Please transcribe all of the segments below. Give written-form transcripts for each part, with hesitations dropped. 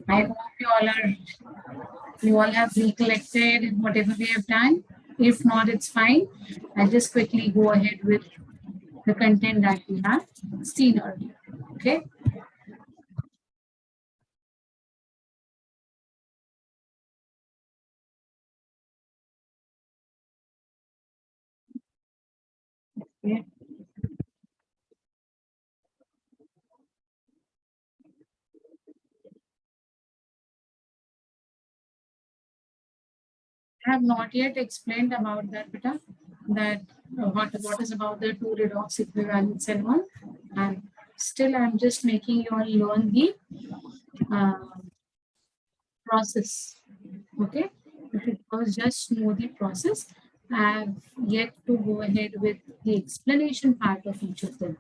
I hope you all have recollected whatever we have done. If not, it's fine. I'll just quickly go ahead with the content that we have seen earlier. Okay. Okay. I have not yet explained about that, beta. That what is about the two redox equivalents and all. And still, I'm just making you all learn the uh, process. Okay. If it was just know the process, I have yet to go ahead with the explanation part of each of them.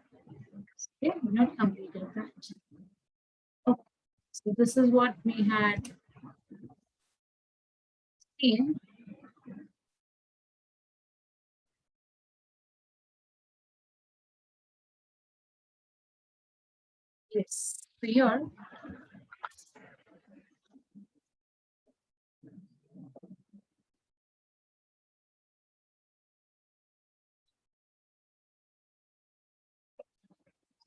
Okay, I'm not completed that. Okay. So this is what we had seen. Yes. So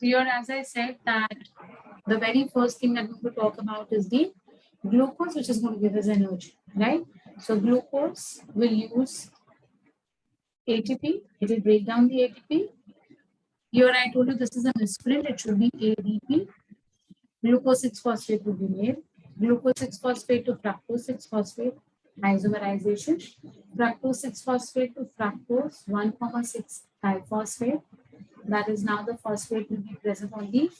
here, as I said, that the very first thing that we could talk about is the glucose, which is going to give us energy, right? So glucose will use ATP. It will break down the ATP. Here I told you this is a misprint. It should be ADP. Glucose 6-phosphate will be made. Glucose 6-phosphate to fructose 6-phosphate isomerization. Fructose 6-phosphate to fructose 1,6 diphosphate. That is now the phosphate will be present on the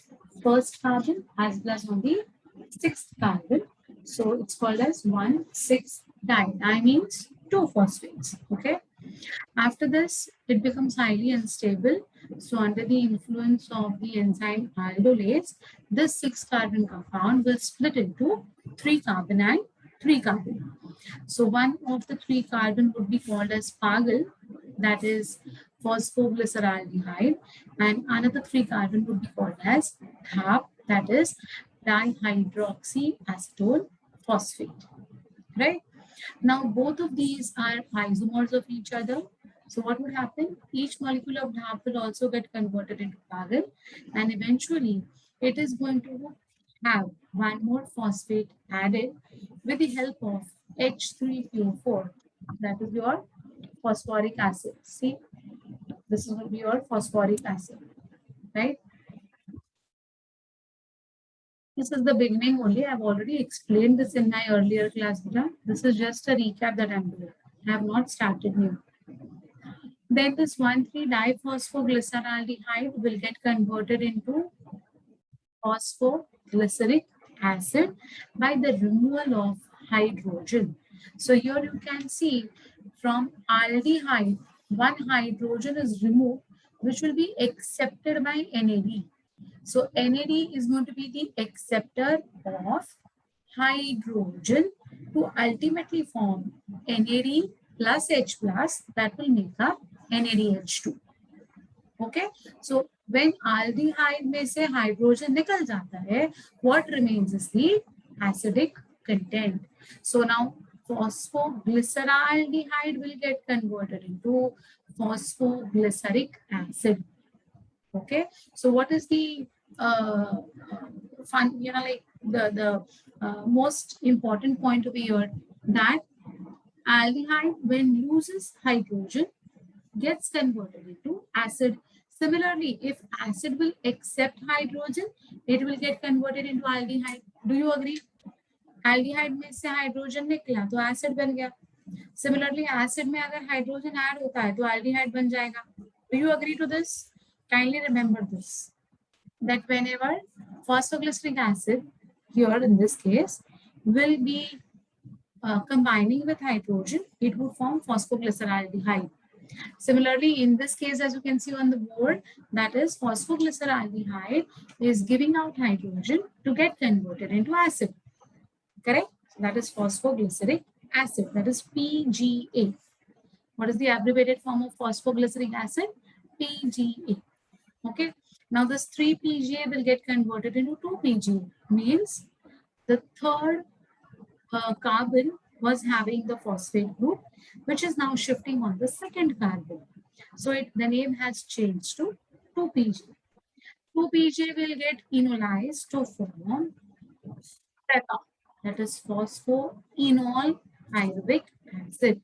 first carbon as well as on the sixth carbon. So it's called as 1,6-di. Di means two phosphates. Okay. After this, it becomes highly unstable. So under the influence of the enzyme aldolase, this 6-carbon compound will split into 3 carbon and 3 carbon. So one of the 3 carbon would be called as PAGL, that is phosphoglyceraldehyde, and another 3 carbon would be called as HAP, that is dihydroxyacetone phosphate. Right? Now, both of these are isomers of each other. So what would happen? Each molecule of DAP will also get converted into PAGL, and eventually it is going to have one more phosphate added with the help of H3PO4. That is your phosphoric acid. See, this is going to be your phosphoric acid, right? This is the beginning only. I've already explained this in my earlier class, Beta. This is just a recap that I'm doing. I have not started new. Then this 1,3-diphosphoglyceraldehyde will get converted into phosphoglyceric acid by the removal of hydrogen. So here you can see from aldehyde, one hydrogen is removed, which will be accepted by NAD. So NAD is going to be the acceptor of hydrogen to ultimately form NAD plus H plus, that will make up NADH2. Okay, so when aldehyde में से hydrogen निकल जाता है, what remains is the acidic content. So now phosphoglyceraldehyde will get converted into phosphoglyceric acid. Okay, so what is the fun, like the most important point over here, that aldehyde when loses hydrogen gets converted into acid. Similarly, if acid will accept hydrogen, it will get converted into aldehyde. Do you agree? Aldehyde में से hydrogen निकला तो acid बन गया. Similarly, acid में अगर hydrogen add होता है तो aldehyde बन जाएगा. Do you agree to this? Kindly remember this, that whenever phosphoglyceric acid, here in this case, will be combining with hydrogen, it will form phosphoglyceraldehyde. Similarly, in this case, as you can see on the board, that is phosphoglyceraldehyde is giving out hydrogen to get converted into acid. Correct? That is phosphoglyceric acid. That is PGA. What is the abbreviated form of phosphoglyceric acid? PGA. Okay. Now this 3 PGA will get converted into 2 PGA. Means the third carbon was having the phosphate group, which is now shifting on the second carbon. So the name has changed to 2PG. 2PG will get enolized to form PEPA, that is phosphoenol pyruvic acid.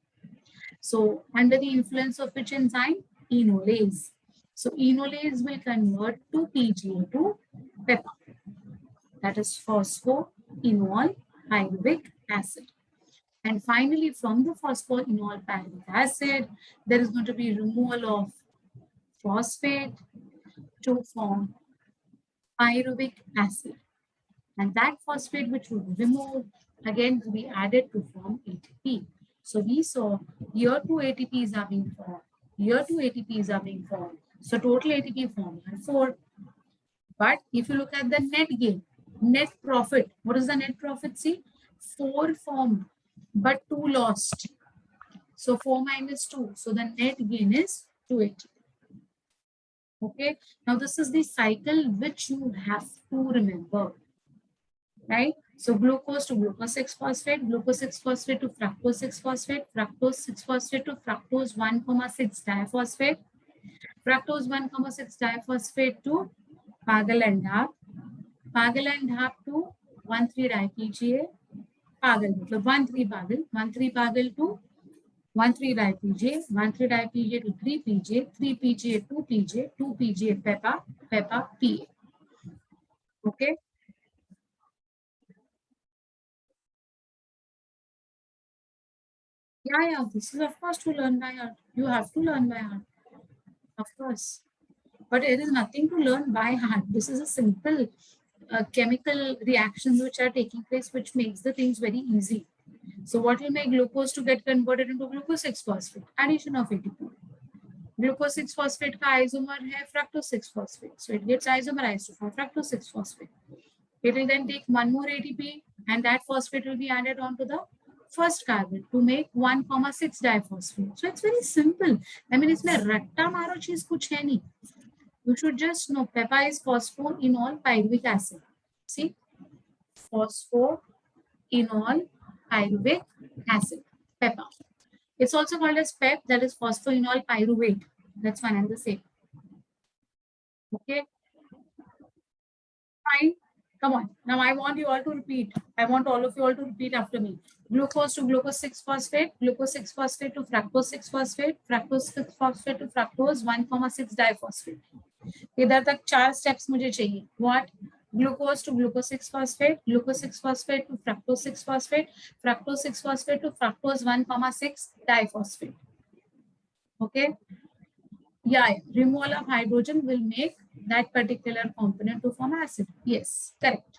So under the influence of which enzyme? Enolase. So enolase will convert 2PGA to PEPA, that is phosphoenol pyruvic acid. And finally, from the phosphoenol pyruvic acid, there is going to be removal of phosphate to form pyruvic acid. And that phosphate which would remove again will be added to form ATP. So we saw here 2 ATPs are being formed. Here 2 ATPs are being formed. So total ATP formed are 4. But if you look at the net gain, net profit, what is the net profit? See, 4 formed, but 2 lost. So 4 minus 2. So the net gain is 2 ATP. Okay. Now this is the cycle which you have to remember. Right? So glucose to glucose 6-phosphate, glucose 6-phosphate to fructose 6-phosphate, fructose 6-phosphate to fructose 1,6 diphosphate, fructose 1,6 diphosphate to pagal and dhap to 1,3-dipga, pagal मतलब 1,3-pagal to 1,3-dipga, 1,3-dipga to 3-pga, 3-pga 2-pga, 2-pga PEPA, PEPA PA. Okay. Yeah, this is of course to learn by heart. You have to learn by heart, of course. But it is nothing to learn by heart. This is a simple chemical reactions which are taking place, which makes the things very easy. So what will make glucose to get converted into glucose 6-phosphate? Addition of ATP. Glucose 6-phosphate का isomer है fructose 6-phosphate. So it gets isomerized to form fructose 6-phosphate. It will then take one more ATP and that phosphate will be added onto the first carbon to make 1,6 diphosphate. So it's very simple. I mean, इसमें रट्टा मारो चीज कुछ है नहीं. You should just know PEPA is phosphoenol pyruvic acid. See, phosphoenol pyruvic acid, PEPA. It's also called as PEP, that is phosphoenol pyruvate. That's one and the same. Okay, fine. Come on. Now I want you all to repeat. I want all of you all to repeat after me. Glucose to glucose 6-phosphate, glucose 6-phosphate to fructose 6-phosphate, fructose 6-phosphate to fructose 1,6 diphosphate. इधर तक 4 steps मुझे चाहिए. What? Glucose to glucose 6-phosphate, glucose 6-phosphate to fructose 6-phosphate, fructose 6-phosphate to fructose 1,6 diphosphate. Okay. Yeah, removal of hydrogen will make that particular component to form acid. Yes, correct.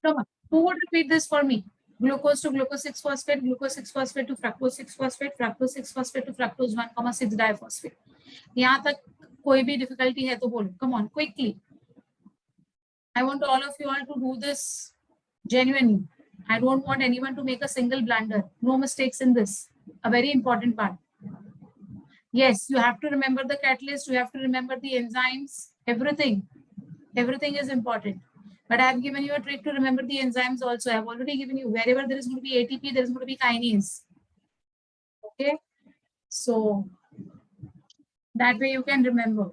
Come on, who would repeat this for me? Glucose to glucose 6-phosphate, glucose 6-phosphate to fructose 6-phosphate, fructose 6-phosphate to fructose 1,6 diphosphate. यहाँ तक कोई भी difficulty है तो बोलो. Come on, quickly. I want all of you all to do this genuinely. I don't want anyone to make a single blunder. No mistakes in this. A very important part. Yes, you have to remember the catalyst. You have to remember the enzymes. Everything. Everything is important. But I have given you a trick to remember the enzymes also. I have already given you wherever there is going to be ATP, there is going to be kinase. Okay. So that way you can remember.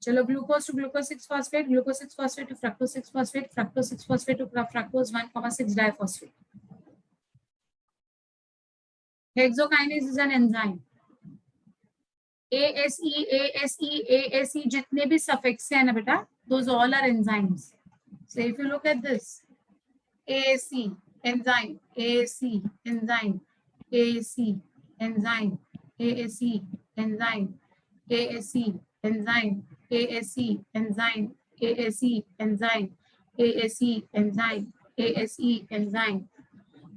Chalo, glucose to glucose 6-phosphate, glucose 6-phosphate to fructose 6-phosphate, fructose 6-phosphate to fructose 1,6 diphosphate. Hexokinase is an enzyme. ASE, जितने भी suffix है ना बेटा, those all are enzymes. So if you look at this, ASE, enzyme, ASE, enzyme, ASE, enzyme, ASE, enzyme, ASE, enzyme, ASE, enzyme, ASE, enzyme, ASE, enzyme, ASE, enzyme.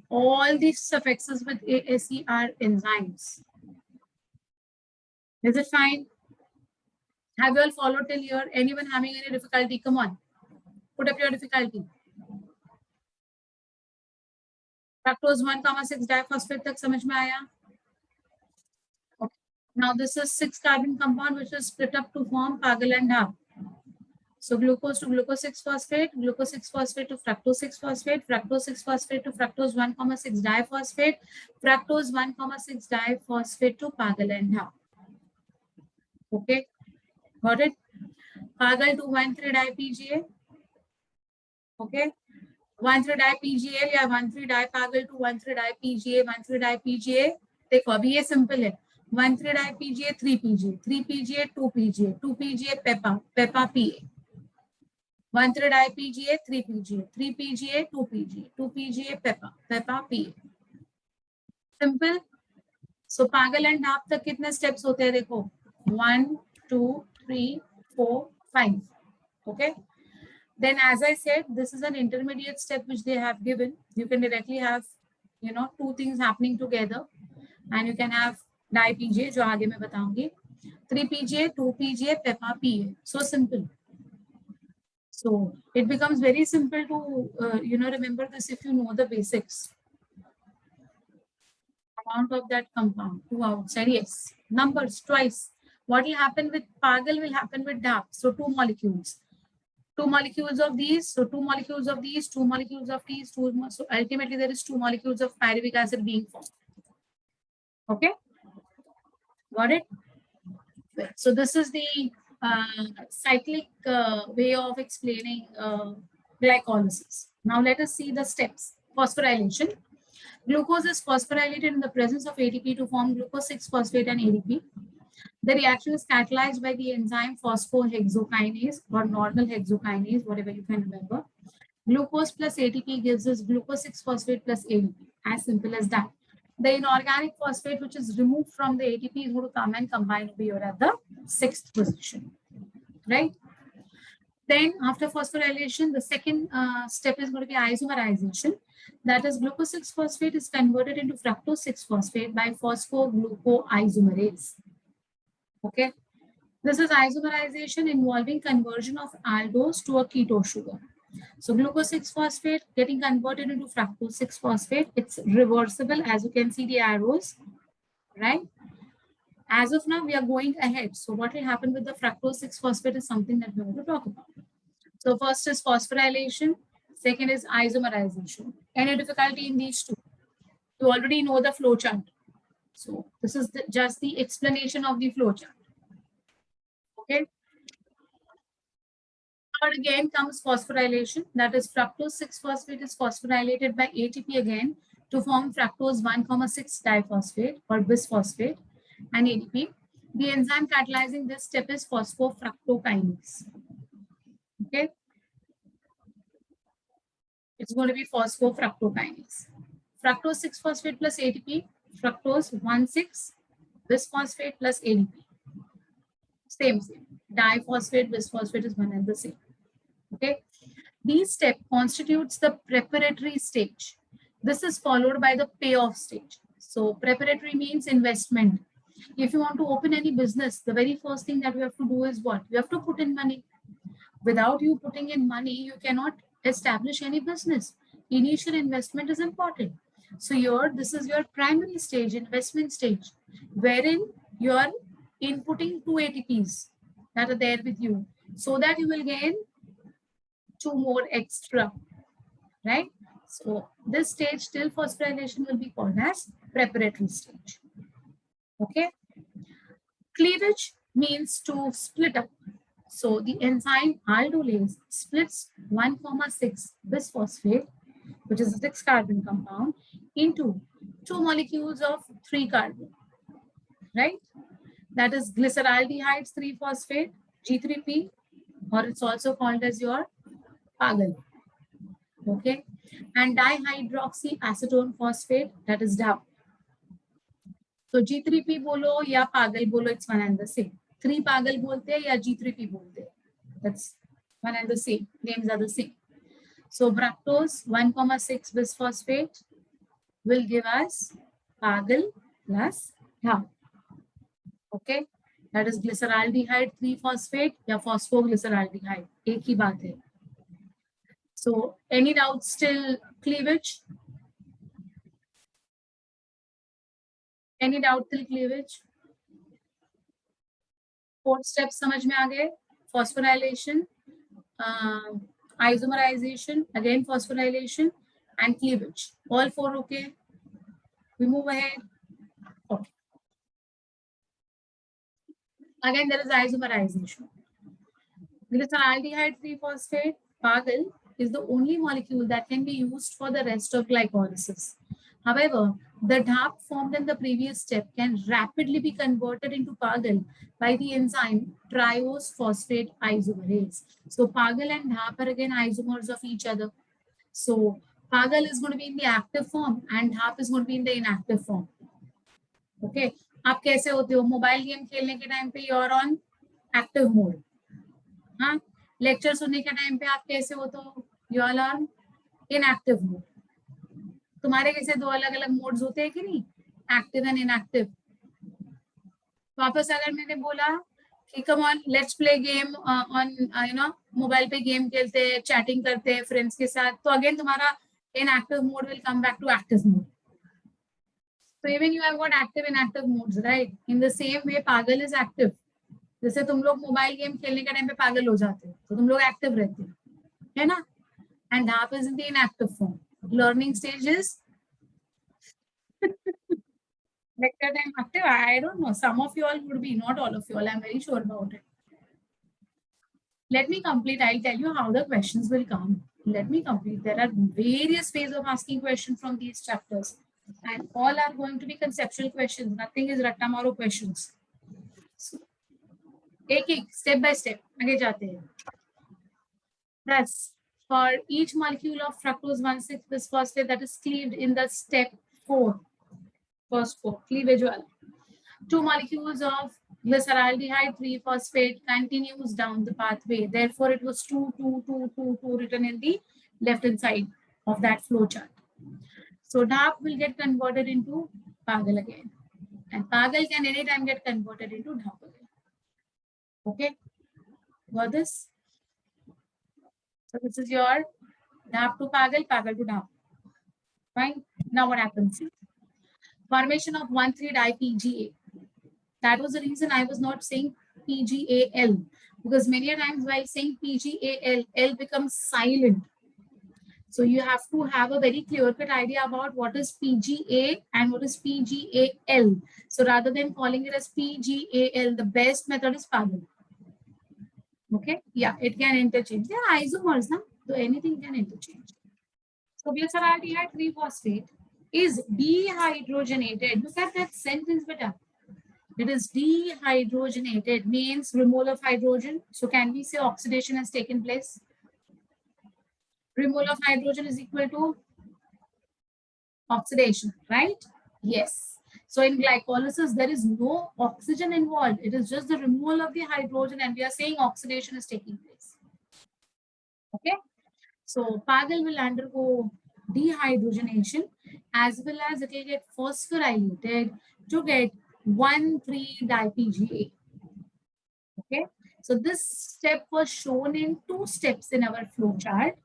All these suffixes with ASE are enzymes. Is it fine? Have you all followed till here? Anyone having any difficulty? Come on, put up your difficulty. Fructose 1,6 diphosphate तक समझ में आया? Okay. Now this is 6 carbon compound which is split up to form pagal and dhap. So glucose to glucose 6-phosphate, glucose 6-phosphate to fructose 6-phosphate, fructose 6-phosphate to fructose 1,6 diphosphate, fructose 1,6 diphosphate to Pagal and DHA. Okay, got it? Pagal to 1,3-di-PGA. Okay, 1,3-di-PGA या 1,3-di-Pagal to 1,3-di-PGA, 1,3-di-PGA. देखो अभी ये simple है. 1,3-di-PGA, 3-PGA, 3-PGA, 2-PGA, 2-PGA, PEPA, PEPA PA. 1,3-di-PGA, 3-PGA, 3-PGA, 2-PGA, 2-PGA, PEPA, PEPA PA. Simple. So पागल and डाप तक कितने steps होते हैं देखो. 1 2 3 4 5. Okay. Then as I said, this is an intermediate step which they have given. You can directly have, two things happening together, and you can have di-PGA जो आगे मैं बताऊंगी, 3-PGA, 2-PGA, PEPA PA. So simple. So it becomes very simple to remember this if you know the basics. Amount of that compound, 2 outside, yes. Numbers twice. What will happen with Pagal will happen with DAP. So 2 molecules. 2 molecules of these, so 2 molecules of these, 2 molecules of these, so ultimately there is 2 molecules of pyruvic acid being formed. Okay, got it? So this is the cyclic way of explaining glycolysis. Now let us see the steps. Phosphorylation. Glucose is phosphorylated in the presence of ATP to form glucose 6-phosphate and ADP. The reaction is catalyzed by the enzyme phosphohexokinase or normal hexokinase, whatever you can remember. Glucose plus ATP gives us glucose 6-phosphate plus ADP. As simple as that. The inorganic phosphate which is removed from the ATP is going to come and combine over here at the 6th position. Right? Then after phosphorylation, the second step is going to be isomerization. That is glucose 6-phosphate is converted into fructose 6-phosphate by phosphoglucoisomerase. Okay. This is isomerization involving conversion of aldose to a keto sugar. So glucose 6-phosphate getting converted into fructose 6-phosphate. It's reversible, as you can see the arrows, right? As of now, we are going ahead. So what will happen with the fructose 6-phosphate is something that we want to talk about. So first is phosphorylation. Second is isomerization. Any difficulty in these two? You already know the flow chart. So this is just the explanation of the flow chart. Okay. Third again comes phosphorylation. That is fructose 6-phosphate is phosphorylated by ATP again to form fructose 1,6 diphosphate or bisphosphate and ADP. The enzyme catalyzing this step is phosphofructokinase. Okay. It's going to be phosphofructokinase. Fructose 6-phosphate plus ATP, fructose 1,6 bisphosphate plus ADP. Same. Diphosphate, bisphosphate is one and the same. Okay. This step constitutes the preparatory stage. This is followed by the payoff stage. So preparatory means investment. If you want to open any business, the very first thing that you have to do is what? You have to put in money. Without you putting in money, you cannot establish any business. Initial investment is important. So this is your primary stage, investment stage, wherein you are inputting 2 ATPs that are there with you so that you will gain 2 more extra, right? So this stage till phosphorylation will be called as preparatory stage. Okay. Cleavage means to split up. So the enzyme aldolase splits 1,6 bisphosphate, which is a 6-carbon compound, into 2 molecules of 3-carbon, right? That is glyceraldehyde 3-phosphate, G3P, or it's also called as your Pagal. Okay, and dihydroxyacetone phosphate, that is DAP. So G3P bolo ya Pagal bolo, it's one and the same. 3 Pagal bolte hai ya G3P bolte hai. That's one and the same. Names are the same. So fructose 1,6 bisphosphate will give us Pagal plus DAP. Okay, that is glyceraldehyde 3-phosphate या phosphoglyceraldehyde. एक ही बात है. So any doubts till cleavage? Any doubt till cleavage? 4 steps समझ में आ गए? Phosphorylation, isomerization, again phosphorylation, and cleavage. All four okay? We move ahead. Okay. Again, there is isomerization. Glyceraldehyde 3-phosphate, PAGL, is the only molecule that can be used for the rest of glycolysis. However, the DAP formed in the previous step can rapidly be converted into PAGL by the enzyme triose phosphate isomerase. So PAGL and DAP are again isomers of each other. So PAGL is going to be in the active form and DAP is going to be in the inactive form. Okay. आप कैसे होते हो mobile game खेलने के time पे you're on active mode. हाँ lecture सुनने के टाइम पे आप कैसे हो तो you all are inactive mode. तुम्हारे कैसे दो अलग अलग मोड्स होते हैं कि नहीं, एक्टिव एंड इनएक्टिव. वापस अगर मैंने बोला कि come on let's play game on you know mobile पे गेम खेलते हैं, चैटिंग करते हैं फ्रेंड्स के साथ, तो अगेन तुम्हारा inactive mode will come back to active mode. So even you have got active and inactive modes, right? In the same way, पागल is active. जैसे तुम लोग मोबाइल गेम खेलने के टाइम पे पागल हो जाते हो तो तुम लोग एक्टिव रहते हो, है ना? And DAP is in the inactive form. Learning stage is lecture time active. I don't know. Some of you all would be, not all of you all. I'm very sure about it. Let me complete. I'll tell you how the questions will come. Let me complete. There are various ways of asking questions from these chapters, and all are going to be conceptual questions. Nothing is ratamaro questions. So, एक step by step आगे जाते हैं. Thus, for each molecule of fructose 1,6 phosphate that is cleaved in the step 4, first 4, cleavage wala. 2 molecules of glyceraldehyde 3-phosphate continues down the pathway. Therefore, it was 2, 2, 2, 2, 2 written in the left-hand side of that flow chart. So DAP will get converted into PAGL again. And PAGL can anytime get converted into DAP again. Okay? Got this? So this is your DAP to PAGL, PAGL to DAP. Fine. Now what happens? Formation of 1,3-dipGA. That was the reason I was not saying PGAL, because many times while saying PGAL, L becomes silent. So you have to have a very clear-cut idea about what is PGA and what is PGAL. So rather than calling it as PGAL, the best method is PAGL. Okay? Yeah, it can interchange. They are isomers, na? So anything can interchange. So glyceraldehyde 3-phosphate is dehydrogenated. Look at that sentence, beta. It is dehydrogenated, means removal of hydrogen. So can we say oxidation has taken place? Removal of hydrogen is equal to oxidation, right? Yes. So in glycolysis, there is no oxygen involved. It is just the removal of the hydrogen, and we are saying oxidation is taking place. Okay. So PAGL will undergo dehydrogenation as well as it will get phosphorylated to get 1,3-dipGA. Okay. So this step was shown in 2 steps in our flow chart.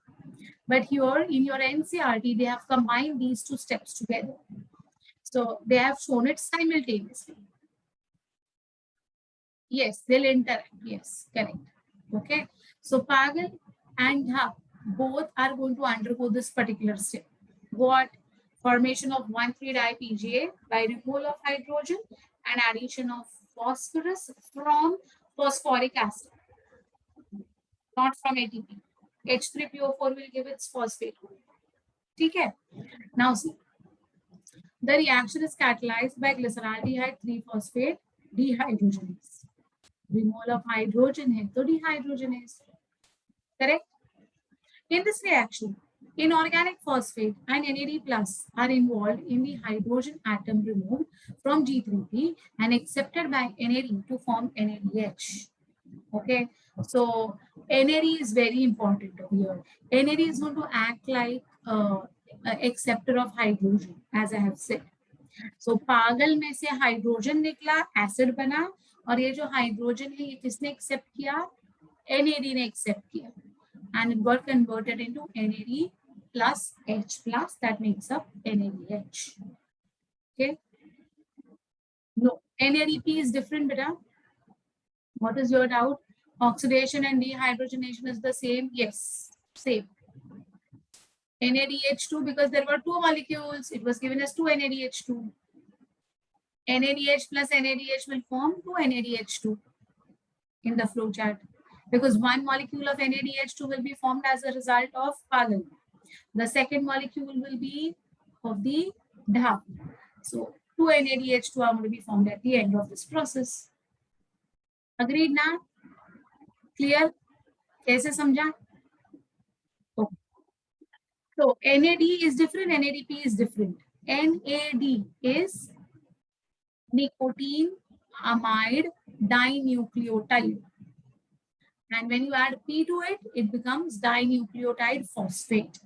But here in your NCRT, they have combined these 2 steps together. So they have shown it simultaneously. Yes, they'll interact. Yes, correct. Okay. So PAGL and DAP both are going to undergo this particular step. What? Formation of 1,3-dipGA by removal of hydrogen and addition of phosphorus from phosphoric acid, not from ATP. H3PO4 will give its phosphate. Okay. Now see, the reaction is catalyzed by glyceraldehyde 3-phosphate dehydrogenase. Removal of hydrogen है तो dehydrogenase. Correct? In this reaction, inorganic phosphate and NAD plus are involved in the hydrogen atom removed from G3P and accepted by NAD to form NADH. Okay, so NAD is very important here. NAD is going to act like acceptor of hydrogen, as I have said. So पागल में से hydrogen निकला, acid बना, और ये जो hydrogen है ये किसने एक्सेप्ट किया? NAD ने एक्सेप्ट किया, and it got converted into NAD plus H plus, that makes up NADH. Okay. No, NADP is different, beta. What is your doubt? Oxidation and dehydrogenation is the same. Yes, same. NADH2, because there were two molecules, it was given as 2 NADH2. NADH plus NADH will form 2 NADH2 in the flow chart, because one molecule of NADH2 will be formed as a result of Pagal. The second molecule will be of the DHA. So 2 NADH2 are going to be formed at the end of this process. Agreed now? Clear? कैसे समझा? Okay. So NAD is different, NADP is different. NAD is nicotine amide dinucleotide. And when you add P to it, it becomes dinucleotide phosphate.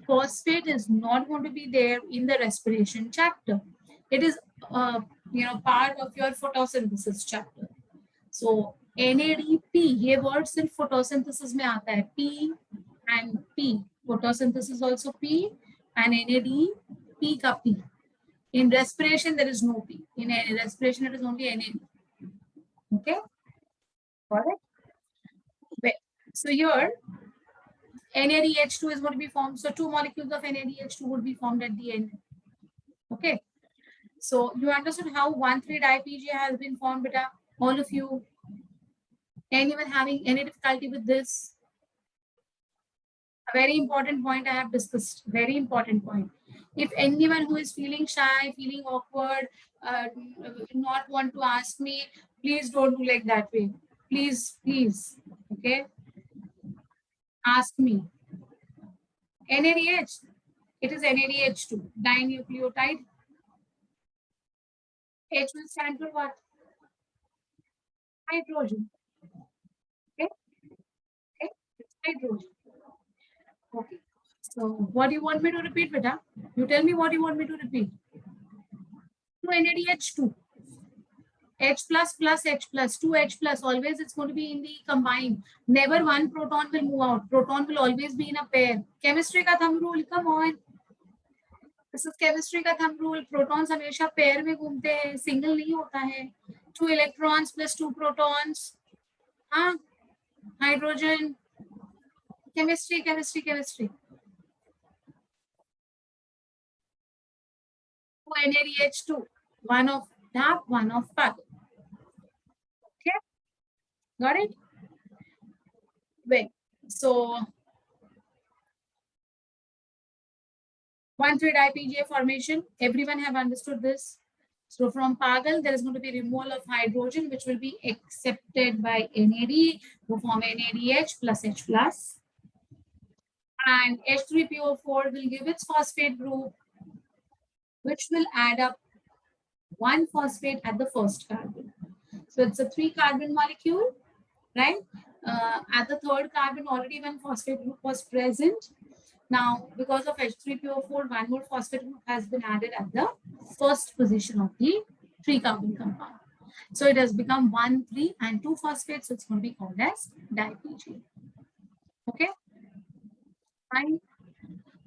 Phosphate is not going to be there in the respiration chapter. It is part of your photosynthesis chapter. So NADP, ये word सिर्फ photosynthesis में आता है. P and P. Photosynthesis also P and NAD P का P. In respiration there is no P. In respiration it is only NAD. Okay, got it? So here NADH2 is going to be formed. So 2 molecules of NADH2 would be formed at the end. Okay. So you understood how 1,3-dipga has been formed, beta? All of you. Anyone having any difficulty with this? A very important point I have discussed. Very important point. If anyone who is feeling shy, feeling awkward, not want to ask me, please don't do like that way. Please, please. Okay. Ask me. NADH. It is NADH2, dinucleotide. H will stand for what? Hydrogen. Okay. Okay. It's hydrogen. Okay. So what do you want me to repeat, beta? You tell me what you want me to repeat. 2 NADH2. H plus plus H plus 2H plus, always it's going to be in the combined. Never one proton will move out. Proton will always be in a pair. Chemistry का thumb rule, come on. This is chemistry का thumb rule. Protons हमेशा pair में घूमते हैं, single नहीं होता है. 2 electrons plus 2 protons. हाँ, hydrogen. Chemistry, chemistry, chemistry. 2 NADH2. One of DAP, one of PAG. Okay, got it? Wait, so 1,3-dipga formation, everyone have understood this. So from Pagal, there is going to be removal of hydrogen, which will be accepted by NAD to form NADH plus H plus. And H3PO4 will give its phosphate group, which will add up 1 phosphate at the first carbon. So it's a 3-carbon molecule, right? At the 3rd carbon, already 1 phosphate group was present. Now, because of H3PO4, 1 more phosphate group has been added at the first position of the 3-carbon compound. So it has become 1, 3, and 2 phosphates. So it's going to be called as dipga. Okay. Fine.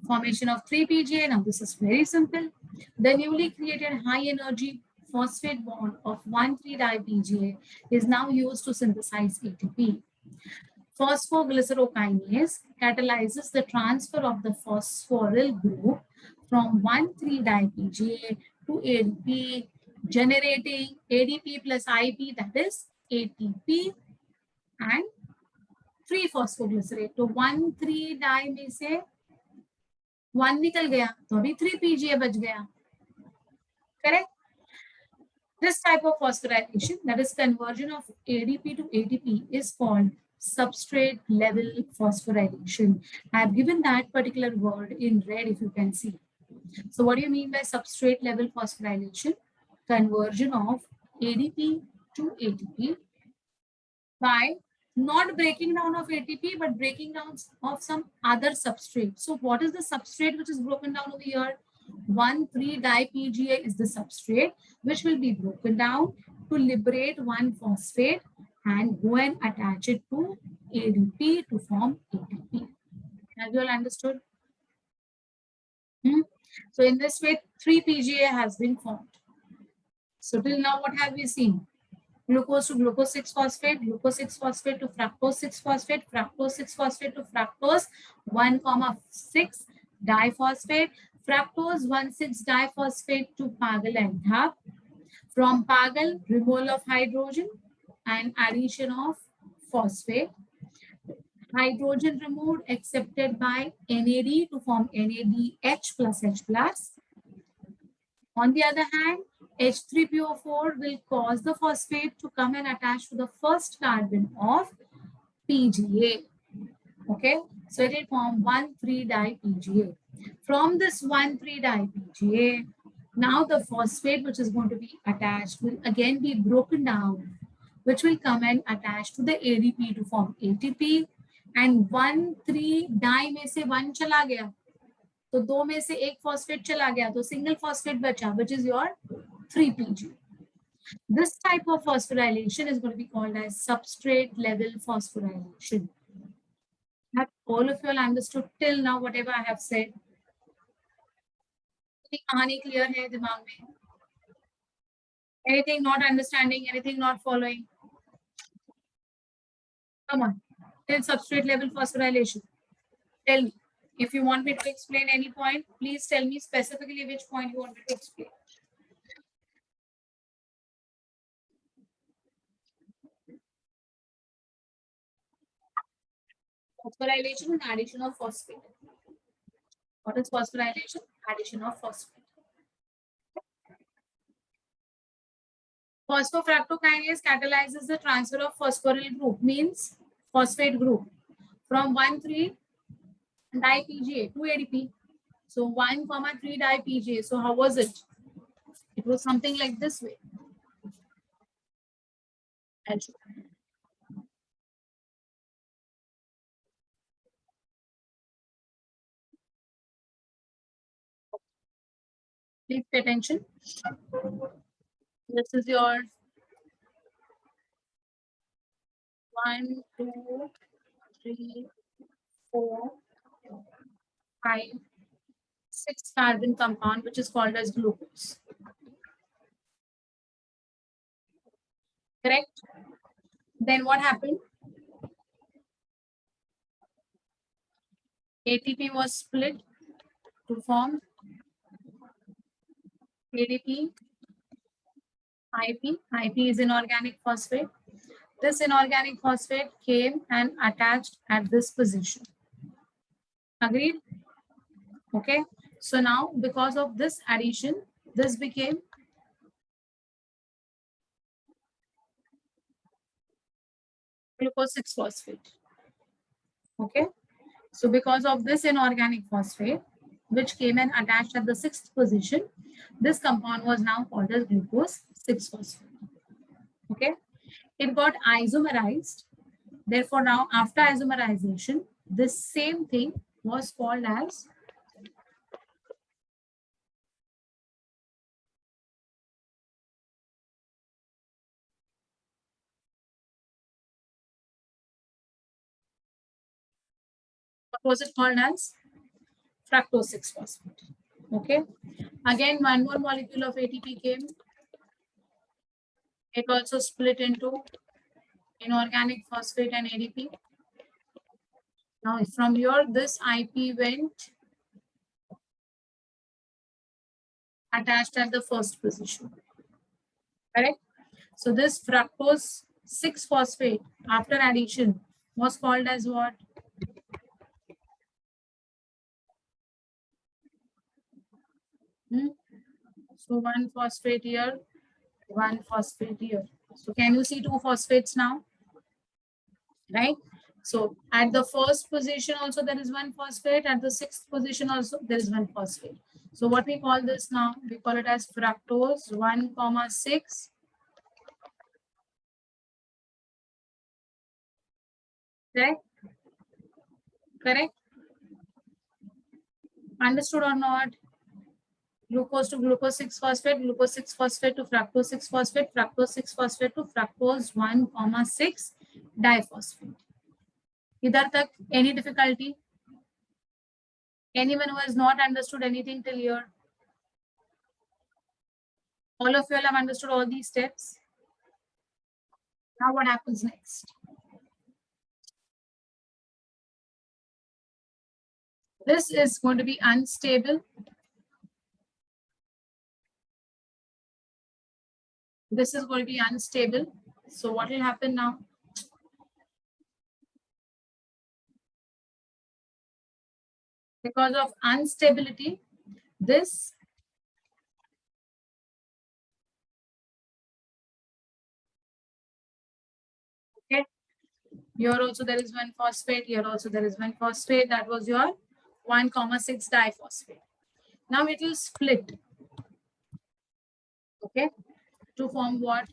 Formation of 3-PGA. Now, this is very simple. The newly created high energy phosphate bond of 1,3-dipga is now used to synthesize ATP. Phosphoglycerokinase catalyzes the transfer of the phosphoryl group from 1,3-dipga to ADP, generating ADP plus IP, that is ATP, and 3-phosphoglycerate. तो 1,3-di में से 1 निकल गया, तो अभी 3-PGA बच गया. Correct? This type of phosphorylation, that is conversion of ADP to ATP, is called substrate level phosphorylation. I have given that particular word in red, if you can see. So what do you mean by substrate level phosphorylation? Conversion of ADP to ATP by not breaking down of ATP, but breaking down of some other substrate. So what is the substrate which is broken down over here? 1,3-dipga is the substrate, which will be broken down to liberate 1 phosphate and go and attach it to ADP to form ATP. Have you all understood? So in this way, 3-PGA has been formed. So till now, what have we seen? Glucose to glucose 6-phosphate, glucose 6-phosphate to fructose 6-phosphate, fructose 6-phosphate to fructose 1,6 diphosphate, fructose 1,6-diphosphate to Pagal and DHAP. From Pagal, removal of hydrogen and addition of phosphate. Hydrogen removed, accepted by NAD to form NADH plus H plus. On the other hand, H3PO4 will cause the phosphate to come and attach to the first carbon of PGA. Okay, so it will form 1,3-di-PGA. From this 1,3-di-PGA, now the phosphate which is going to be attached will again be broken down, which will come and attach to the ADP to form ATP. And 1,3-di में से 1 चला गया, तो 2 में से 1 phosphate चला गया, तो single phosphate बचा, which is your 3PG. This type of phosphorylation is going to be called as substrate level phosphorylation. Have all of you all understood till now whatever I have said? कहानी clear है दिमाग में? Anything not understanding? Anything not following? Come on, till substrate level phosphorylation. Tell me. If you want me to explain any point, please tell me specifically which point you want me to explain. Phosphorylation and addition of phosphate. What is phosphorylation? Addition of phosphate. Phosphofructokinase catalyzes the transfer of phosphoryl group, means phosphate group, from 1,3-di-PGA to ADP. So 1,3-di-PGA. So how was it? It was something like this way. Please pay attention. This is your 1, 2, 3, 4, 5, 6 carbon compound, which is called as glucose. Correct? Then what happened? ATP was split to form ADP, IP. IP is inorganic phosphate. This inorganic phosphate came and attached at this position. Agreed? Okay. So now, because of this addition, this became glucose 6-phosphate. Okay. So because of this inorganic phosphate, which came and attached at the 6th position, this compound was now called as glucose 6-phosphate. Okay. It got isomerized. Therefore, now after isomerization, this same thing was called as what was it called as? Fructose 6-phosphate. Okay. Again, one more molecule of ATP came. It also split into inorganic phosphate and ADP. Now, from here, this IP went attached at the first position. Correct? So this fructose 6-phosphate after addition was called as what? So 1 phosphate here, 1 phosphate here. So can you see 2 phosphates now? Right? So at the first position also there is 1 phosphate. At the 6th position also there is 1 phosphate. So what we call this now? We call it as fructose 1,6. Correct? Correct? Understood or not? Glucose to glucose 6-phosphate, glucose 6-phosphate to fructose 6-phosphate, fructose 6-phosphate to fructose 1,6 diphosphate. Idhar tak any difficulty? Anyone who has not understood anything till here? All of you all have understood all these steps? Now what happens next? This is going to be unstable. This is going to be unstable. So what will happen now? Because of instability, this okay. Here also there is one phosphate. Here also there is one phosphate. That was your 1,6 diphosphate. Now it will split. Okay, to form what?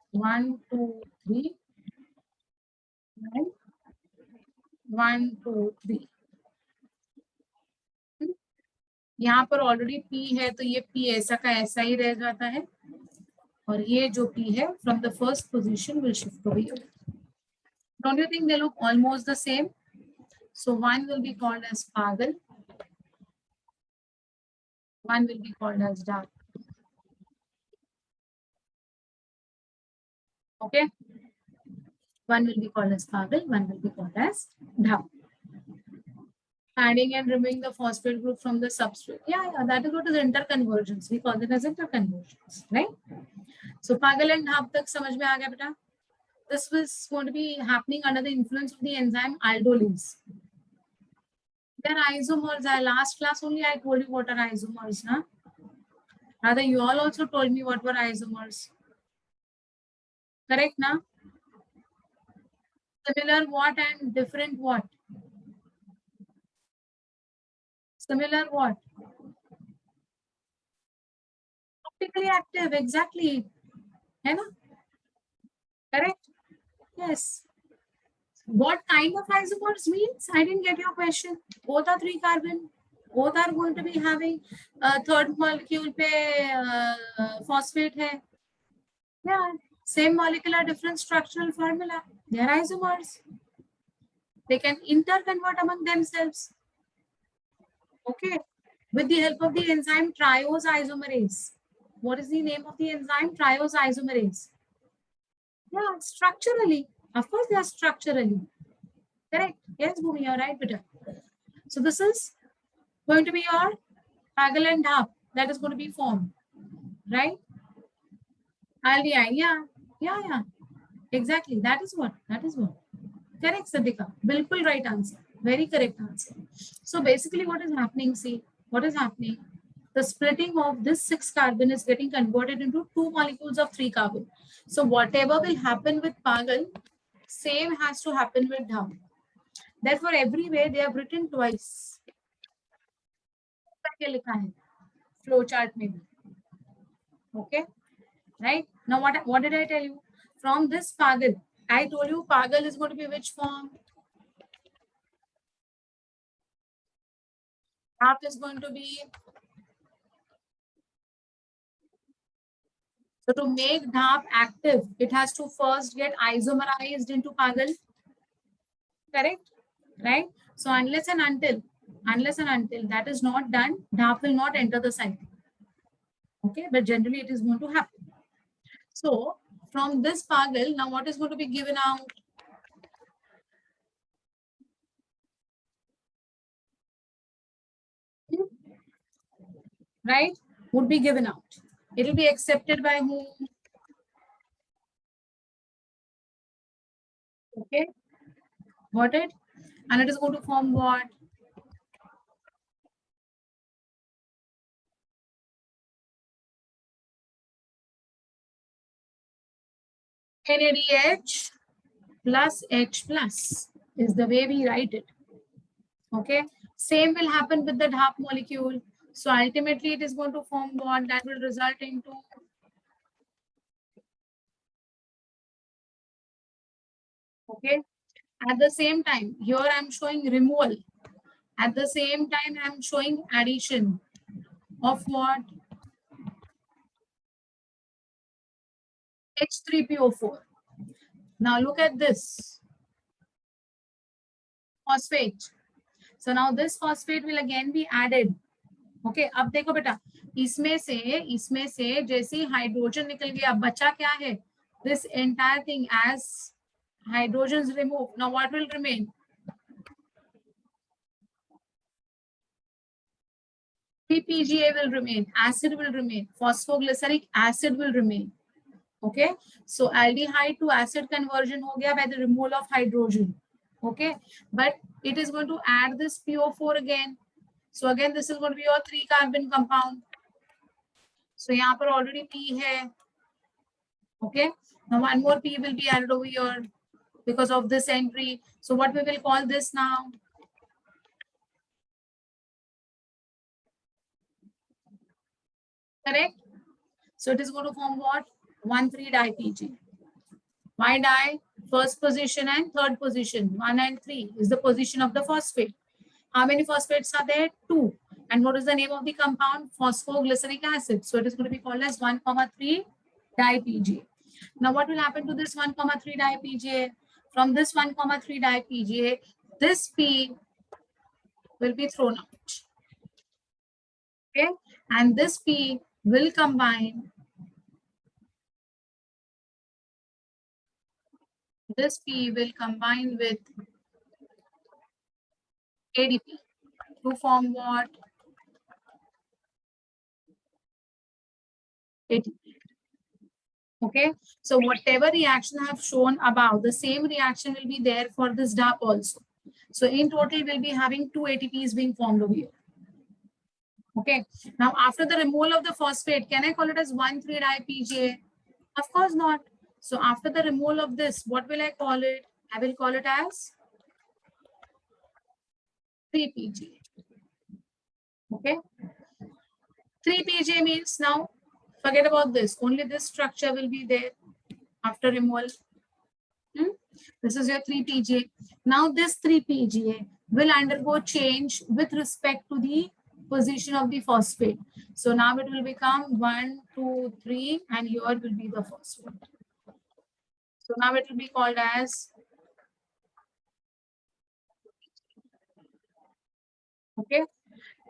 1, 2, 3, and 1, 2, 3. यहाँ पर already P है तो ये P ऐसा का ऐसा ही रह जाता है और ये जो P है from the first position will shift over here. Don't you think they look almost the same? So one will be called as pagal, one will be called as dark. Okay, one will be called as pagal, one will be called as dhap. Adding and removing the phosphate group from the substrate. Yeah, that is what is interconvergence. We call it as interconvergence, right? So pagal and dhap tak samajh mein aa gaya beta? This was going to be happening under the influence of the enzyme aldolase. They are isomers. Last class only I told you what are isomers, na? Rather, you all also told me what were isomers. Correct, na? Similar what and different what? Similar what? Optically active, exactly. Hai na? Correct? Yes. What kind of isomers means? I didn't get your question. Both are 3 carbon. Both are going to be having third molecule pe phosphate hai. Yeah, same molecular, different structural formula. They are isomers. They can interconvert among themselves. Okay, with the help of the enzyme triose isomerase. What is the name of the enzyme? Triose isomerase. Yeah, structurally. Of course, they are structurally. Correct. Yes, Bhumi, you're right, beta. So this is going to be your pagal and dhap that is going to be formed, right? Aldehyde, yeah. Exactly. That is what. Correct, Sadhika. Bilkul right answer. Very correct answer. So basically what is happening, see, what is happening? The splitting of this 6 carbon is getting converted into 2 molecules of 3 carbon. So whatever will happen with pagal, same has to happen with dhap. Therefore, everywhere they have written twice. Flow chart maybe. Okay, right? Now what did I tell you? From this pagal, I told you pagal is going to be which form? Dhap is going to be. So to make dhap active, it has to first get isomerized into pagal. Correct? Right? So unless and until that is not done, dhap will not enter the cycle. Okay, but generally it is going to happen. So from this pagal, now what is going to be given out? Right? Would be given out. It will be accepted by whom? Okay, got it? And it is going to form what? NADH plus H plus is the way we write it. Okay, same will happen with the dhap molecule. So ultimately it is going to form what? That will result into okay. At the same time, here I'm showing removal. At the same time, I'm showing addition of what? H3PO4. Now look at this phosphate. So now this phosphate will again be added. Okay, अब देखो बेटा इसमें से जैसे hydrogen निकल गया, बचा क्या है? this entire thing as hydrogens removed. Now what will remain? PPGA will remain, acid will remain, phosphoglyceric acid will remain. Okay, so aldehyde to acid conversion ho gaya by the removal of hydrogen. Okay, but it is going to add this PO4 again. So again, this is going to be your 3 carbon compound. So यहाँ पर already P है. Okay, now one more P will be added over here because of this entry. So what we will call this now? Correct. So it is going to form what? 1,3-dipg. Why di? First position and third position, 1 and 3 is the position of the phosphate. How many phosphates are there? 2. And what is the name of the compound? Phosphoglyceric acid. So it is going to be called as 1,3-dipga. Now what will happen to this 1,3-dipga? From this 1,3-dipga, this P will be thrown out. Okay, and this P will combine. This P will combine with ADP to form what? ATP. Okay, so whatever reaction I have shown above, the same reaction will be there for this DAP also. So in total, we'll be having 2 ATPs being formed over here. Okay, now after the removal of the phosphate, can I call it as 1,3-dipga? Of course not. So after the removal of this, what will I call it? I will call it as 3-PGA. Okay, 3-PGA means now forget about this. Only this structure will be there after removal. This is your 3-PGA. Now this 3-PGA will undergo change with respect to the position of the phosphate. So now it will become 1, 2, 3, and here will be the phosphate. So now it will be called as, okay,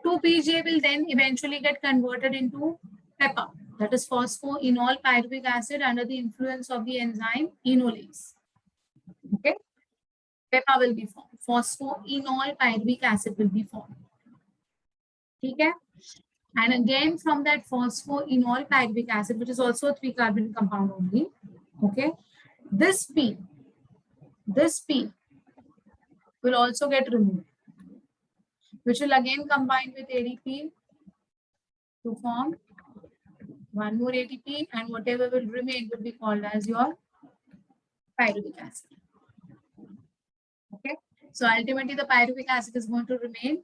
2-PGA will then eventually get converted into PEPA, that is phosphoenol pyruvic acid under the influence of the enzyme enolase. Okay, PEPA will be formed. Phosphoenol pyruvic acid will be formed. Okay, and again from that phosphoenol pyruvic acid, which is also a 3-carbon compound only. Okay, this P will also get removed, which will again combine with ADP to form one more ATP, and whatever will remain will be called as your pyruvic acid. Okay, so ultimately the pyruvic acid is going to remain.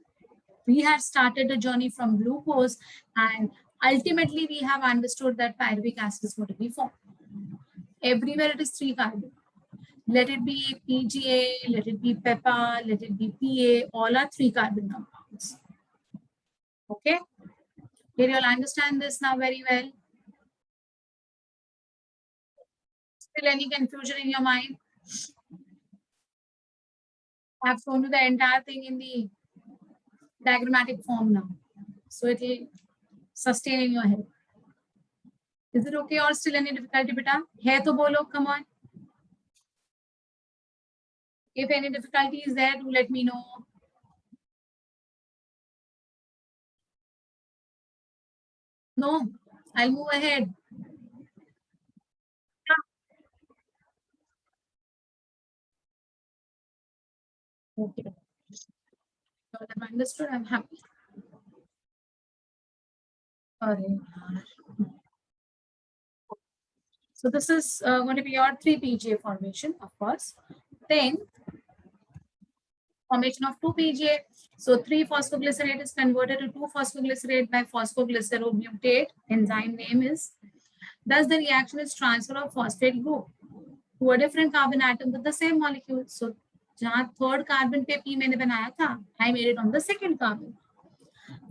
We have started a journey from glucose, and ultimately we have understood that pyruvic acid is going to be formed. Everywhere it is 3 carbon. Let it be PGA, let it be PEPA, let it be PA, all are 3 carbon compounds. Okay, did you all understand this now very well? Still any confusion in your mind? I have shown you the entire thing in the diagrammatic form now, so it will sustain in your head. Is it okay or still any difficulty, beta? Hai to bolo, come on. If any difficulty is there, do let me know. No, I'll move ahead. Okay. So I've understood. I'm happy. Sorry. So this is going to be your 3-PGA formation, of course. Then formation of 2-PGA. So 3-phosphoglycerate is converted to 2-phosphoglycerate by phosphoglycerobutane. Enzyme name is. Thus the reaction is transfer of phosphate group to a different carbon atom with the same molecule. So जहाँ third carbon पे P मैंने बनाया था, I made it on the second carbon.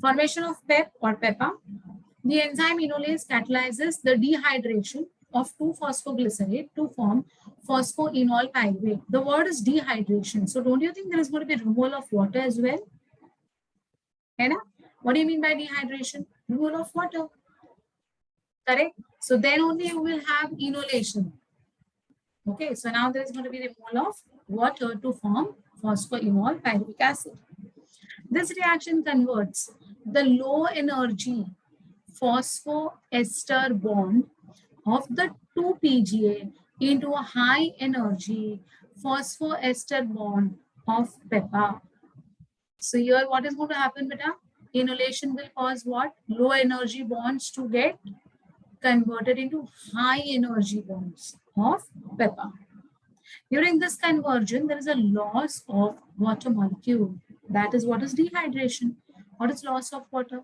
Formation of PEP or PEPA. The enzyme enolase catalyzes the dehydration of 2-phosphoglycerate to form phosphoenol pyruvate. The word is dehydration. So don't you think there is going to be removal of water as well? What do you mean by dehydration? Removal of water. Correct. So then only you will have enolation. Okay, so now there is going to be removal of water to form phosphoenol pyruvic acid. This reaction converts the low energy phosphoester bond of the 2-PGA into a high energy phosphoester bond of PEPA. So here what is going to happen, beta? Inhalation will cause what? Low energy bonds to get converted into high energy bonds of PEPA. During this conversion, there is a loss of water molecule. That is what is dehydration. What is loss of water?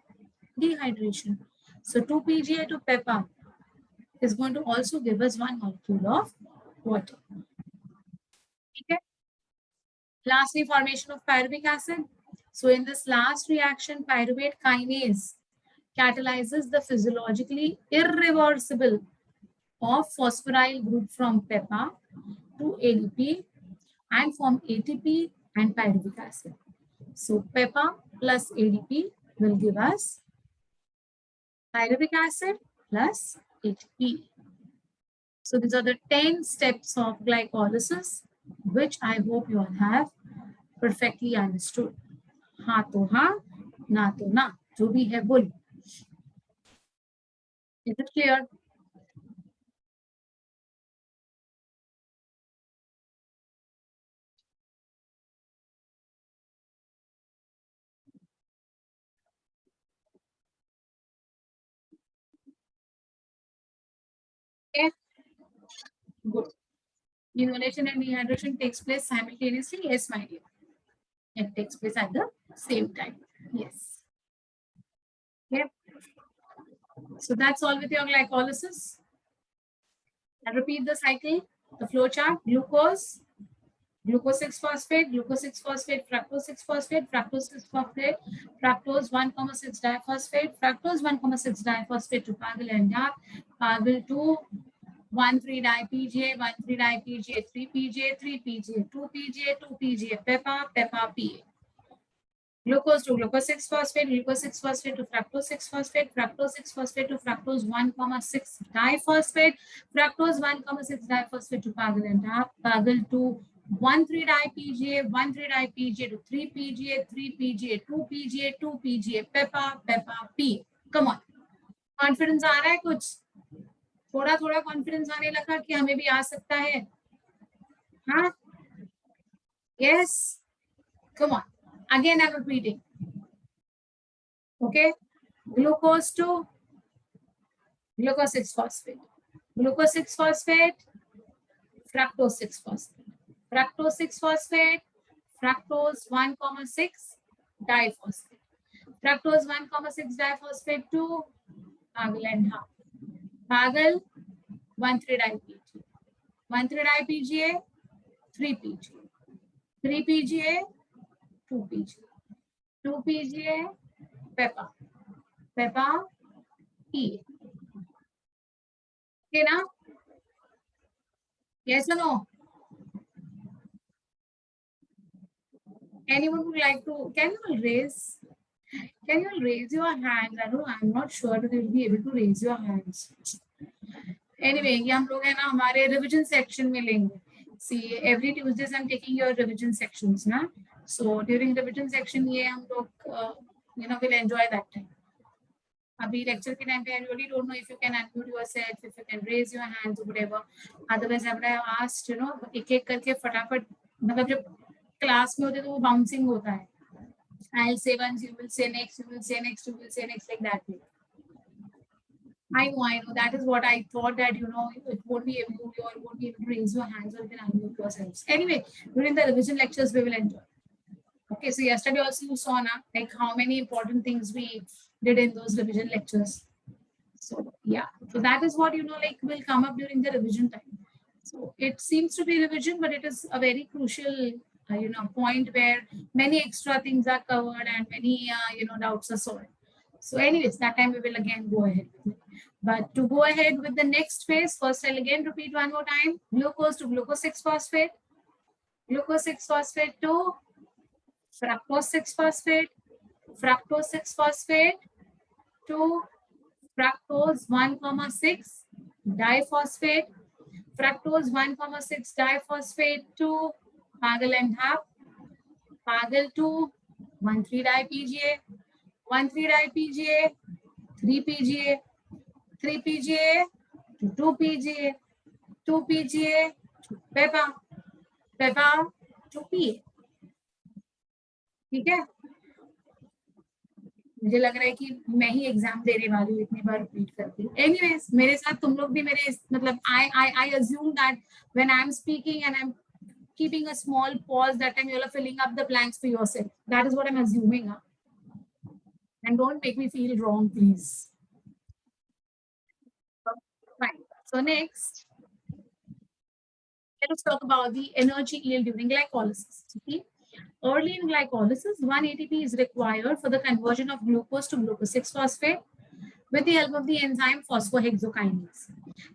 Dehydration. So 2-PGA to PEPA is going to also give us one molecule of water. Okay. Lastly, formation of pyruvic acid. So in this last reaction, pyruvate kinase catalyzes the physiologically irreversible of phosphoryl group from PEPA to ADP and form ATP and pyruvic acid. So PEPA plus ADP will give us pyruvic acid plus ATP. So these are the 10 steps of glycolysis, which I hope you all have perfectly understood. हाँ तो हाँ, ना तो ना, जो भी है बोल. Is it clear? Okay, good. Inhalation and dehydration takes place simultaneously. Yes, my dear. It takes place at the same time. Yes. Okay. So that's all with your glycolysis. And repeat the cycle, the flow chart: glucose, glucose 6-phosphate, glucose 6-phosphate, fructose 6-phosphate, fructose 6-phosphate, fructose 1,6 diphosphate, fructose 1,6 diphosphate to Pagel and DAP, Pagel to 1,3-dipga, 1,3-dipga, 3-pga, 3-pga, 2-pga, 2-pga, PEPA, PEPA, PA. Glucose to glucose 6-phosphate, glucose 6-phosphate to fructose 6-phosphate, fructose 6-phosphate to fructose 1,6 diphosphate, fructose 1,6 diphosphate to Pagel and DAP, Pagel to 1,3-dipga, 1,3-dipga to 3-pga, 3-pga, 2-pga, 2-pga, PEPA, PEPA, P. Come on. Confidence आ रहा है कुछ? थोड़ा थोड़ा confidence आने लगा कि हमें भी आ सकता है. हाँ? Yes. Come on. Again, I'm repeating. Okay. Glucose to glucose 6-phosphate. Glucose 6-phosphate, fructose 6-phosphate. Fructose 6-phosphate, fructose 1,6 diphosphate. Fructose 1,6 diphosphate to Pagel and half. Pagel 1,3-dipga. 1,3-dipga, 3-pga. 3-pga, 2-pga. 2-pga, PEPA. PEPA, E. Okay, now? Yes or no? Anyone would like to, can you all raise your hands? I know I'm not sure that you'll be able to raise your hands. Anyway, ये हम लोग है ना हमारे revision section में लेंगे. See, every Tuesdays I'm taking your revision sections, ना? So during revision section ये हम लोग we'll enjoy that time. अभी lecture के time पे I really don't know if you can unmute yourself, if you can raise your hands or whatever. Otherwise, I would have asked, एक एक करके फटाफट, मतलब जब क्लास में होते तो वो बाउंसिंग होता है. I'll say once, you will say next, you will say next, you will say next, like that way. I know. That is what I thought, that it won't be able to, you all won't be able to raise your hands or you can unmute yourselves. Anyway, during the revision lectures, we will enjoy. Okay, so yesterday also you saw now, like how many important things we did in those revision lectures. So yeah, so that is what will come up during the revision time. So it seems to be revision, but it is a very crucial point where many extra things are covered and many doubts are solved. So anyways, that time we will again go ahead with it. But to go ahead with the next phase, first I'll again repeat one more time: glucose to glucose 6-phosphate, glucose 6-phosphate to fructose 6-phosphate, fructose 6-phosphate to fructose 1,6 diphosphate, Fructose 1,6 diphosphate 2, Pagal and half, Pagal 2, 1,3-dipga, 1,3-dipga, 3-pga, 3-pga to 2-pga, 2-pga to PEPA, PEPA to PA. ठीक है, मुझे लग रहा है कि मैं ही exam देने वाली हूँ इतनी बार रिपीट करती हूँ. एनीवेज मेरे साथ तुम लोग भी मेरे मतलब I assume that when I am speaking and I'm keeping a small pause, that time you're filling up the blanks for yourself. That is what I'm assuming. And don't make me feel wrong, please. Fine. So next, let us talk about the energy yield during glycolysis. Okay? Early in glycolysis, 1 ATP is required for the conversion of glucose to glucose 6-phosphate with the help of the enzyme phosphohexokinase.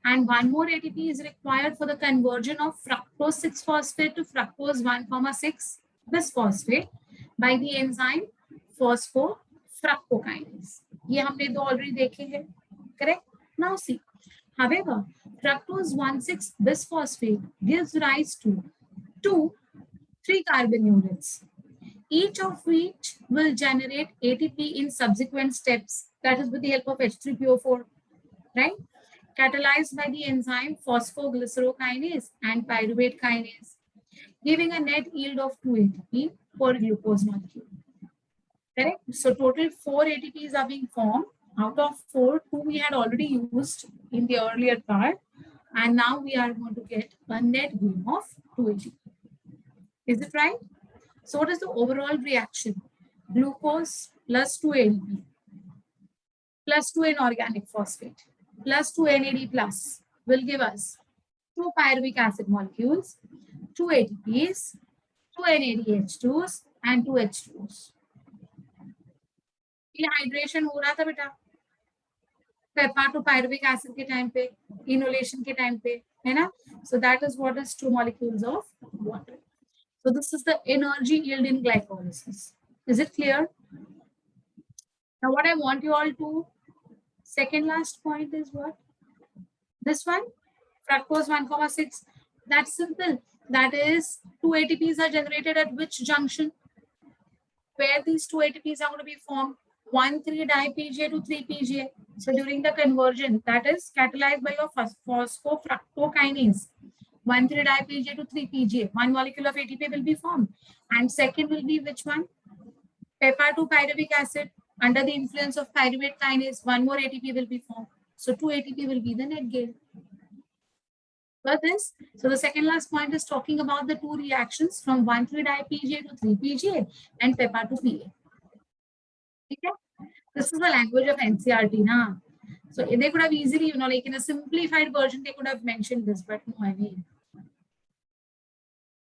And 1 more ATP is required for the conversion of fructose 6-phosphate to fructose 1,6 bisphosphate by the enzyme phosphofructokinase. ये हमने दो already देखे हैं, correct? Now see, however, fructose 1,6 bisphosphate gives rise to 2 3-carbon units, each of which will generate ATP in subsequent steps, that is with the help of H3PO4, right? Catalyzed by the enzyme phosphoglycerokinase and pyruvate kinase, giving a net yield of 2 ATP per glucose molecule. Correct? So total 4 ATPs are being formed. Out of 4, 2 we had already used in the earlier part, and now we are going to get a net gain of 2 ATP. Is it right? So what is the overall reaction? Glucose plus 2 ADP plus 2 inorganic phosphate plus 2 NAD plus will give us 2 pyruvic acid molecules, 2 ATPs, 2 NADH2s and 2 H2s. Dehydration हो रहा था बेटा PEPA to pyruvic acid के time पे, inhalation के time पे, है ना? So that is what is 2 molecules of water. So this is the energy yield in glycolysis. Is it clear? Now what I want you all to, second last point is what? This one, fructose 1,6. That's simple. That is 2 ATPs are generated at which junction? Where these 2 ATPs are going to be formed? 1,3-dipga to 3-pga. So during the conversion, that is catalyzed by your phosphofructokinase. 1,3-dipga to 3-pga. One molecule of ATP will be formed. And second will be which one? PEPA to pyruvic acid. Under the influence of pyruvate kinase, 1 more ATP will be formed. So 2 ATP will be the net gain. Got this? So the second last point is talking about the 2 reactions from 1,3-dipga to 3-pga and PEPA to PA. Okay? This is the language of NCERT, na? So they could have easily, like in a simplified version, they could have mentioned this, but no, I mean,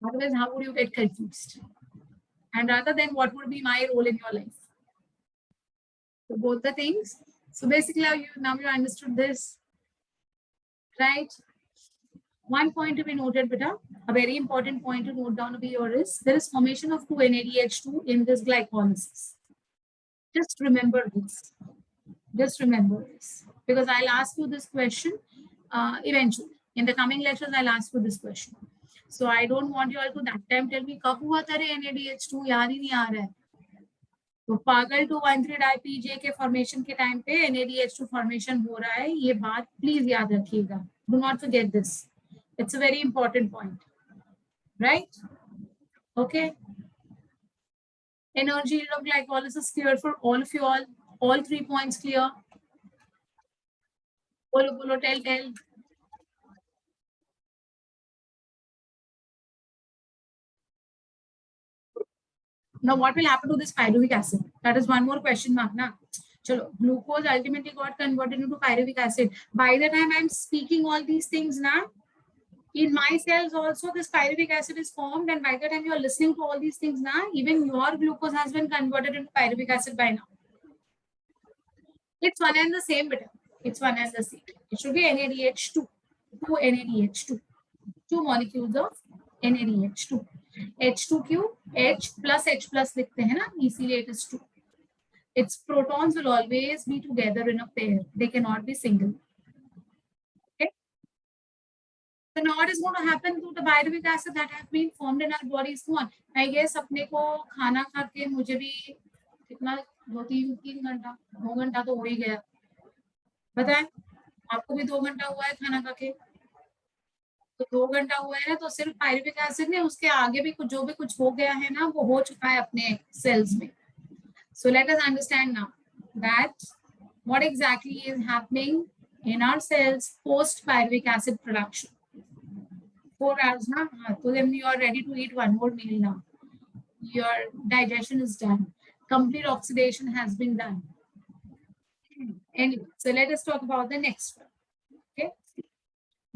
otherwise, how would you get confused? And rather than what would be my role in your life? So both the things. So basically, now you understood this, right? One point to be noted, beta, a very important point to note down over here is there is formation of 2 NADH2 in this glycolysis. Just remember this. Just remember this, because I'll ask you this question eventually. In the coming lectures, I'll ask you this question. So I don't want you all to that time tell me कब हुआ था रे NADH2 याद ही नहीं आ रहा है. तो पागल टू 1,3-dipga के फॉर्मेशन के टाइम पे NADH2 फॉर्मेशन हो रहा है, ये बात प्लीज याद रखिएगा. Do not forget this. It's a very important point, right? Okay. Energy yield of glycolysis clear for all of you all 3 points clear. Bolo, tell. Now what will happen to this pyruvic acid? That is one more question mark, na? Chalo, glucose ultimately got converted into pyruvic acid. By the time I'm speaking all these things, na, in my cells also this pyruvic acid is formed, and by the time you're listening to all these things, na, even your glucose has been converted into pyruvic acid by now. It's one and the same, beta. It's one and the same. It should be NADH2. 2 NADH2. 2 molecules of NADH2. H2Q, H plus लिखते हैं ना, इसीलिए it is 2. Its protons will always be together in a pair. They cannot be single. Okay. So now what is going to happen to the pyruvic acid that have been formed in our body is one. I guess अपने को खाना खा के मुझे भी कितना 2-3 घंटा 2 घंटा तो हो ही गया, पता है आपको भी 2 घंटा हुआ है खाना खा के, तो 2 घंटा हुआ है ना, तो सिर्फ पायरुविक एसिड ने, उसके आगे भी कुछ जो भी कुछ हो गया है ना वो हो चुका है अपने सेल्स में. So let us understand now that what exactly is happening in our cells post pyruvic acid production. 4 hours now, so then you are ready to eat one more meal now. Your digestion is done. Complete oxidation has been done. Anyway, so let us talk about the next one. Okay.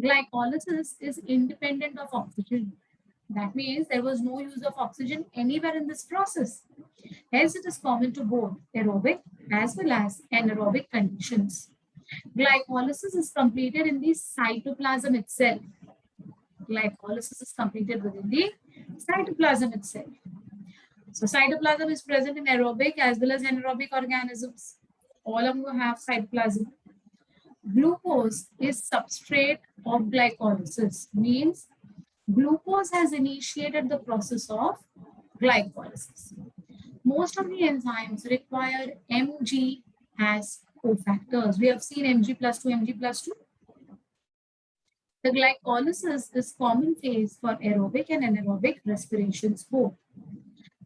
Glycolysis is independent of oxygen. That means there was no use of oxygen anywhere in this process. Hence, it is common to both aerobic as well as anaerobic conditions. Glycolysis is completed in the cytoplasm itself. Glycolysis is completed within the cytoplasm itself. So cytoplasm is present in aerobic as well as anaerobic organisms. All of them have cytoplasm. Glucose is substrate of glycolysis, means glucose has initiated the process of glycolysis. Most of the enzymes require Mg as cofactors. We have seen Mg plus 2, Mg plus 2. The glycolysis is common phase for aerobic and anaerobic respirations both.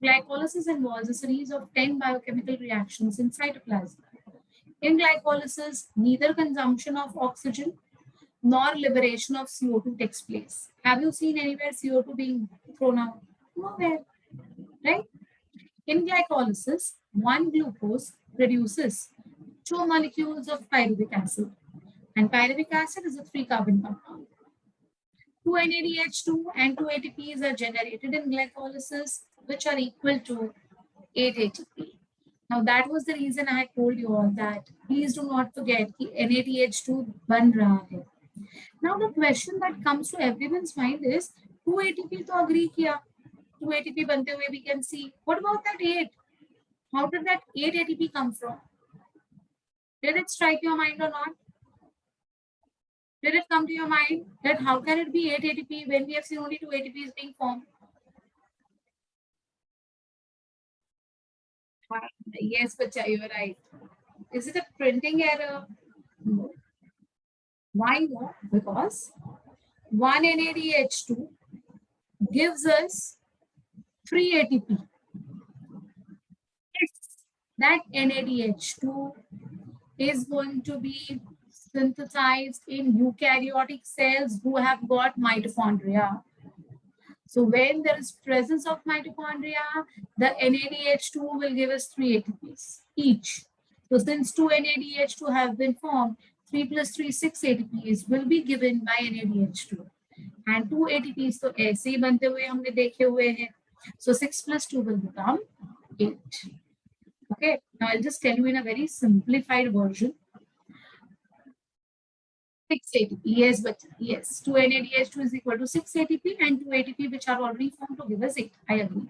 Glycolysis involves a series of 10 biochemical reactions in cytoplasm. In glycolysis, neither consumption of oxygen nor liberation of CO2 takes place. Have you seen anywhere CO2 being thrown out? Nowhere, right? In glycolysis, one glucose produces 2 molecules of pyruvic acid, and pyruvic acid is a 3-carbon compound. 2 NADH2 and 2 ATPs are generated in glycolysis, which are equal to 8 ATP. Now that was the reason I told you all that please do not forget कि NADH2 बन रहा है. Now the question that comes to everyone's mind is 2 ATP तो agree किया, 2 ATP बनते हुए we can see. What about that 8? How did that 8 ATP come from? Did it strike your mind or not? Did it come to your mind that how can it be 8 ATP when we have seen only 2 ATPs being formed? Yes, Bacha, you are right. Is it a printing error? No. Why no? Because 1 NADH2 gives us 3 ATP. If that NADH2 is going to be synthesized in eukaryotic cells who have got mitochondria. So when there is presence of mitochondria, the NADH2 will give us 3 ATPs each. So since 2 NADH2 have been formed, 3 plus 3, 6 ATPs will be given by NADH2. And 2 ATPs तो ऐसे ही बनते हुए हमने देखे हुए हैं. So 6 plus 2 will become 8. Okay, now I'll just tell you in a very simplified version. 6 ATP, yes, but yes, 2 NADH2 is equal to 6 ATP and 2 ATP which are already formed to give us 8. I agree.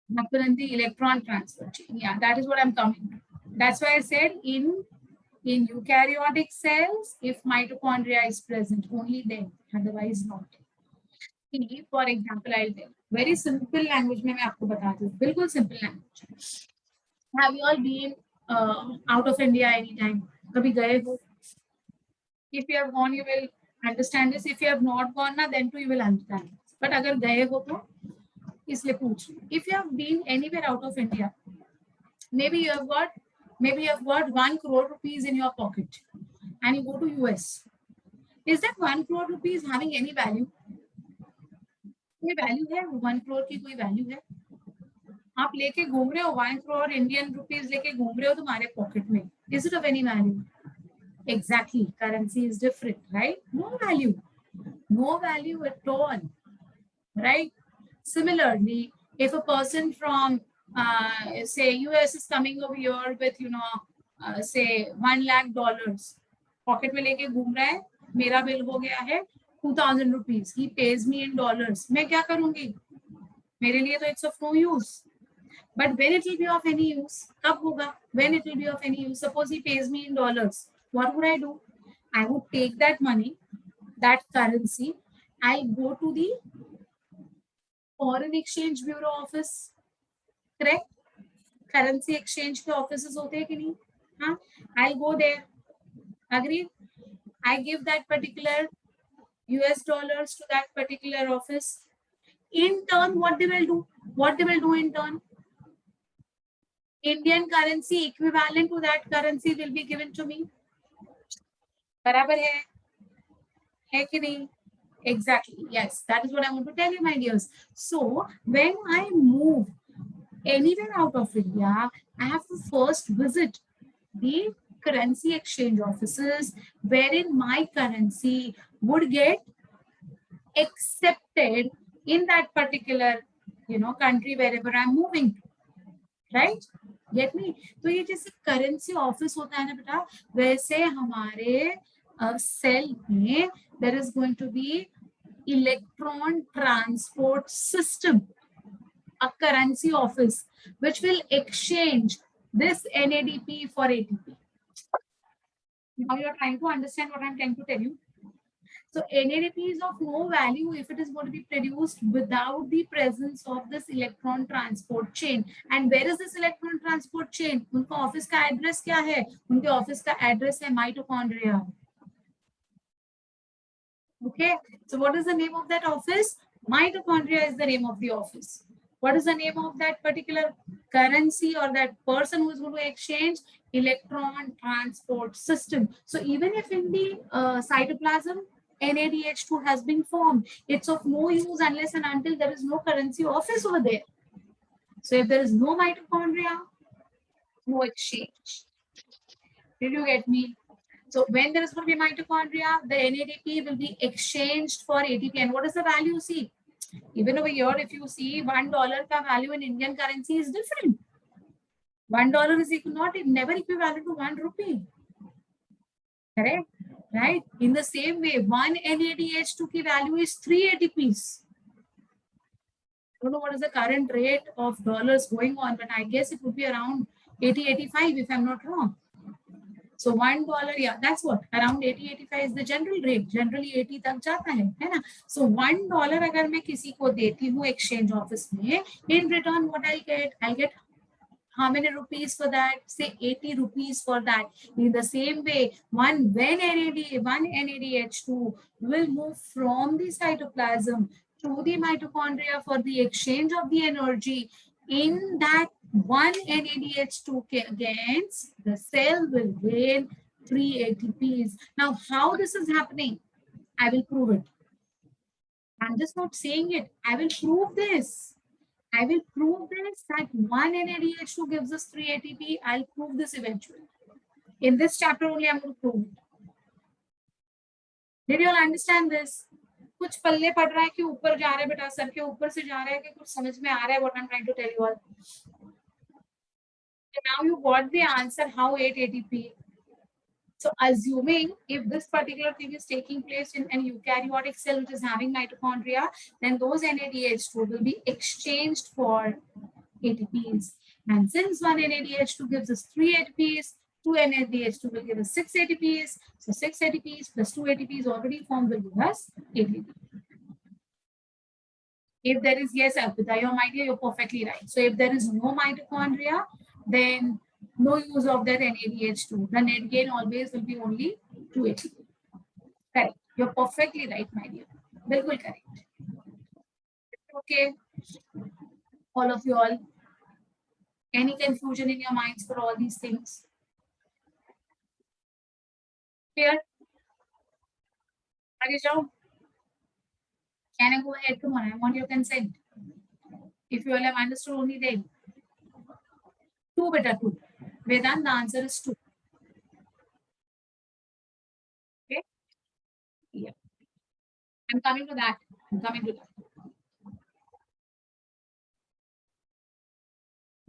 The electron transfer chain. Yeah, that is what I'm coming to. That's why I said in eukaryotic cells, if mitochondria is present, only then, otherwise not. For example, I'll tell very simple language में मैं आपको बताती हूँ, बिल्कुल simple language. Have you all been out of India anytime? कभी गए हो? If you have gone, you will understand this. If you have not gone, na, then too you will understand. But अगर गए हो तो इसलिए पूछ. If you have been anywhere out of India, maybe you have got 1 crore rupees in your pocket, and you go to US. Is that 1 crore rupees having any value? कोई value है? 1 crore की कोई value है? आप लेके घूम रहे हो 1 crore इंडियन रुपीज लेके घूम रहे हो तुम्हारे पॉकेट में. Is it of any value? Exactly, currency is different, right? No value at all, right? Similarly, if a person from say US is coming over here with say $1 lakh, pocket में लेके घूम रहा है, मेरा bill हो गया है 2,000 rupees, he pays me in dollars, मैं क्या करूंगी? मेरे लिए तो it's of no use. But when it will be of any use? कब होगा? When it will be of any use? Suppose he pays me in dollars. What would I do? I would take that money that currency, I'll go to the Foreign Exchange Bureau office. Correct? Currency exchange के offices होते हैं कि नहीं? हाँ, I'll go there. Agreed? I give that particular US dollars to that particular office. In turn, what they will do? What they will do in turn? Indian currency equivalent to that currency will be given to me. बराबर है कि नहीं? Exactly. Yes, that is what I want to tell you, my dears. So when I move anywhere out of India, I have to first visit the currency exchange offices wherein my currency would get accepted in that particular, country wherever I'm moving. Right? Get me? तो ये जैसे currency office होता है ना बेटा, वैसे हमारे cell में there is going to be electron transport system, a currency office which will exchange this NADP for ATP. Now you're trying to understand what I'm trying to tell you. So NADP is of no value if it is going to be produced without the presence of this electron transport chain. And where is this electron transport chain? उनका office का address क्या है? उनके office का address है mitochondria. Okay, so what is the name of that office? Mitochondria is the name of the office. What is the name of that particular currency or that person who is going to exchange? Electron transport system. So even if in the cytoplasm NADH2 has been formed, it's of no use unless and until there is no currency office over there. So if there is no mitochondria, no exchange. Did you get me? So when there is going to be mitochondria, the NADP will be exchanged for ATP. And what is the value? See, even over here, if you see $1 ka value in Indian currency is different. $1 is never equivalent to 1 rupee. Correct? Right? In the same way, 1 NADH2 ki value is 3 ATPs. I don't know what is the current rate of dollars going on, but I guess it would be around 80, 85 if I'm not wrong. So $1, yeah, that's what around 80, 85 is the general rate. Generally 80 तक जाता है ना? So $1 अगर मैं किसी को देती हूँ exchange office में, in return what I'll get how many rupees for that? Say 80 rupees for that. In the same way, one NADH2 will move from the cytoplasm to the mitochondria for the exchange of the energy. In that one NADH2 gains, the cell will gain 3 ATPs. Now, how this is happening? I will prove it. I'm just not saying it. I will prove this. I will prove this that 1 NADH2 gives us 3 ATP. I'll prove this eventually. In this chapter only, I'm going to prove it. Did you all understand this? कुछ पल्ले पड़ रहा है कि ऊपर जा रहा है बेटा, सर के ऊपर से जा रहा है कि कुछ समझ में आ रहा है what I'm trying to tell you all. So now you got the answer how 8 ATP. So assuming if this particular thing is taking place in an eukaryotic cell which is having mitochondria, then those NADH2 will be exchanged for ATPs. And since one NADH2 gives us 3 ATPs, 2 NADH2 will give us 6 ATPs. So 6 ATPs plus 2 ATPs already formed will give us ATP. If there is, yes, Alpita, my dear, you're perfectly right. So if there is no mitochondria, then no use of that NADH2. The net gain always will be only 2 ATP. Correct. You're perfectly right, my dear. Bilkul correct. Okay. All of you all. Any confusion in your minds for all these things? Clear? Can I go ahead? Come on, I want your consent. If you all have understood only then. 2 beta 2. Vedant, the answer is 2. Okay? Yeah. I'm coming to that.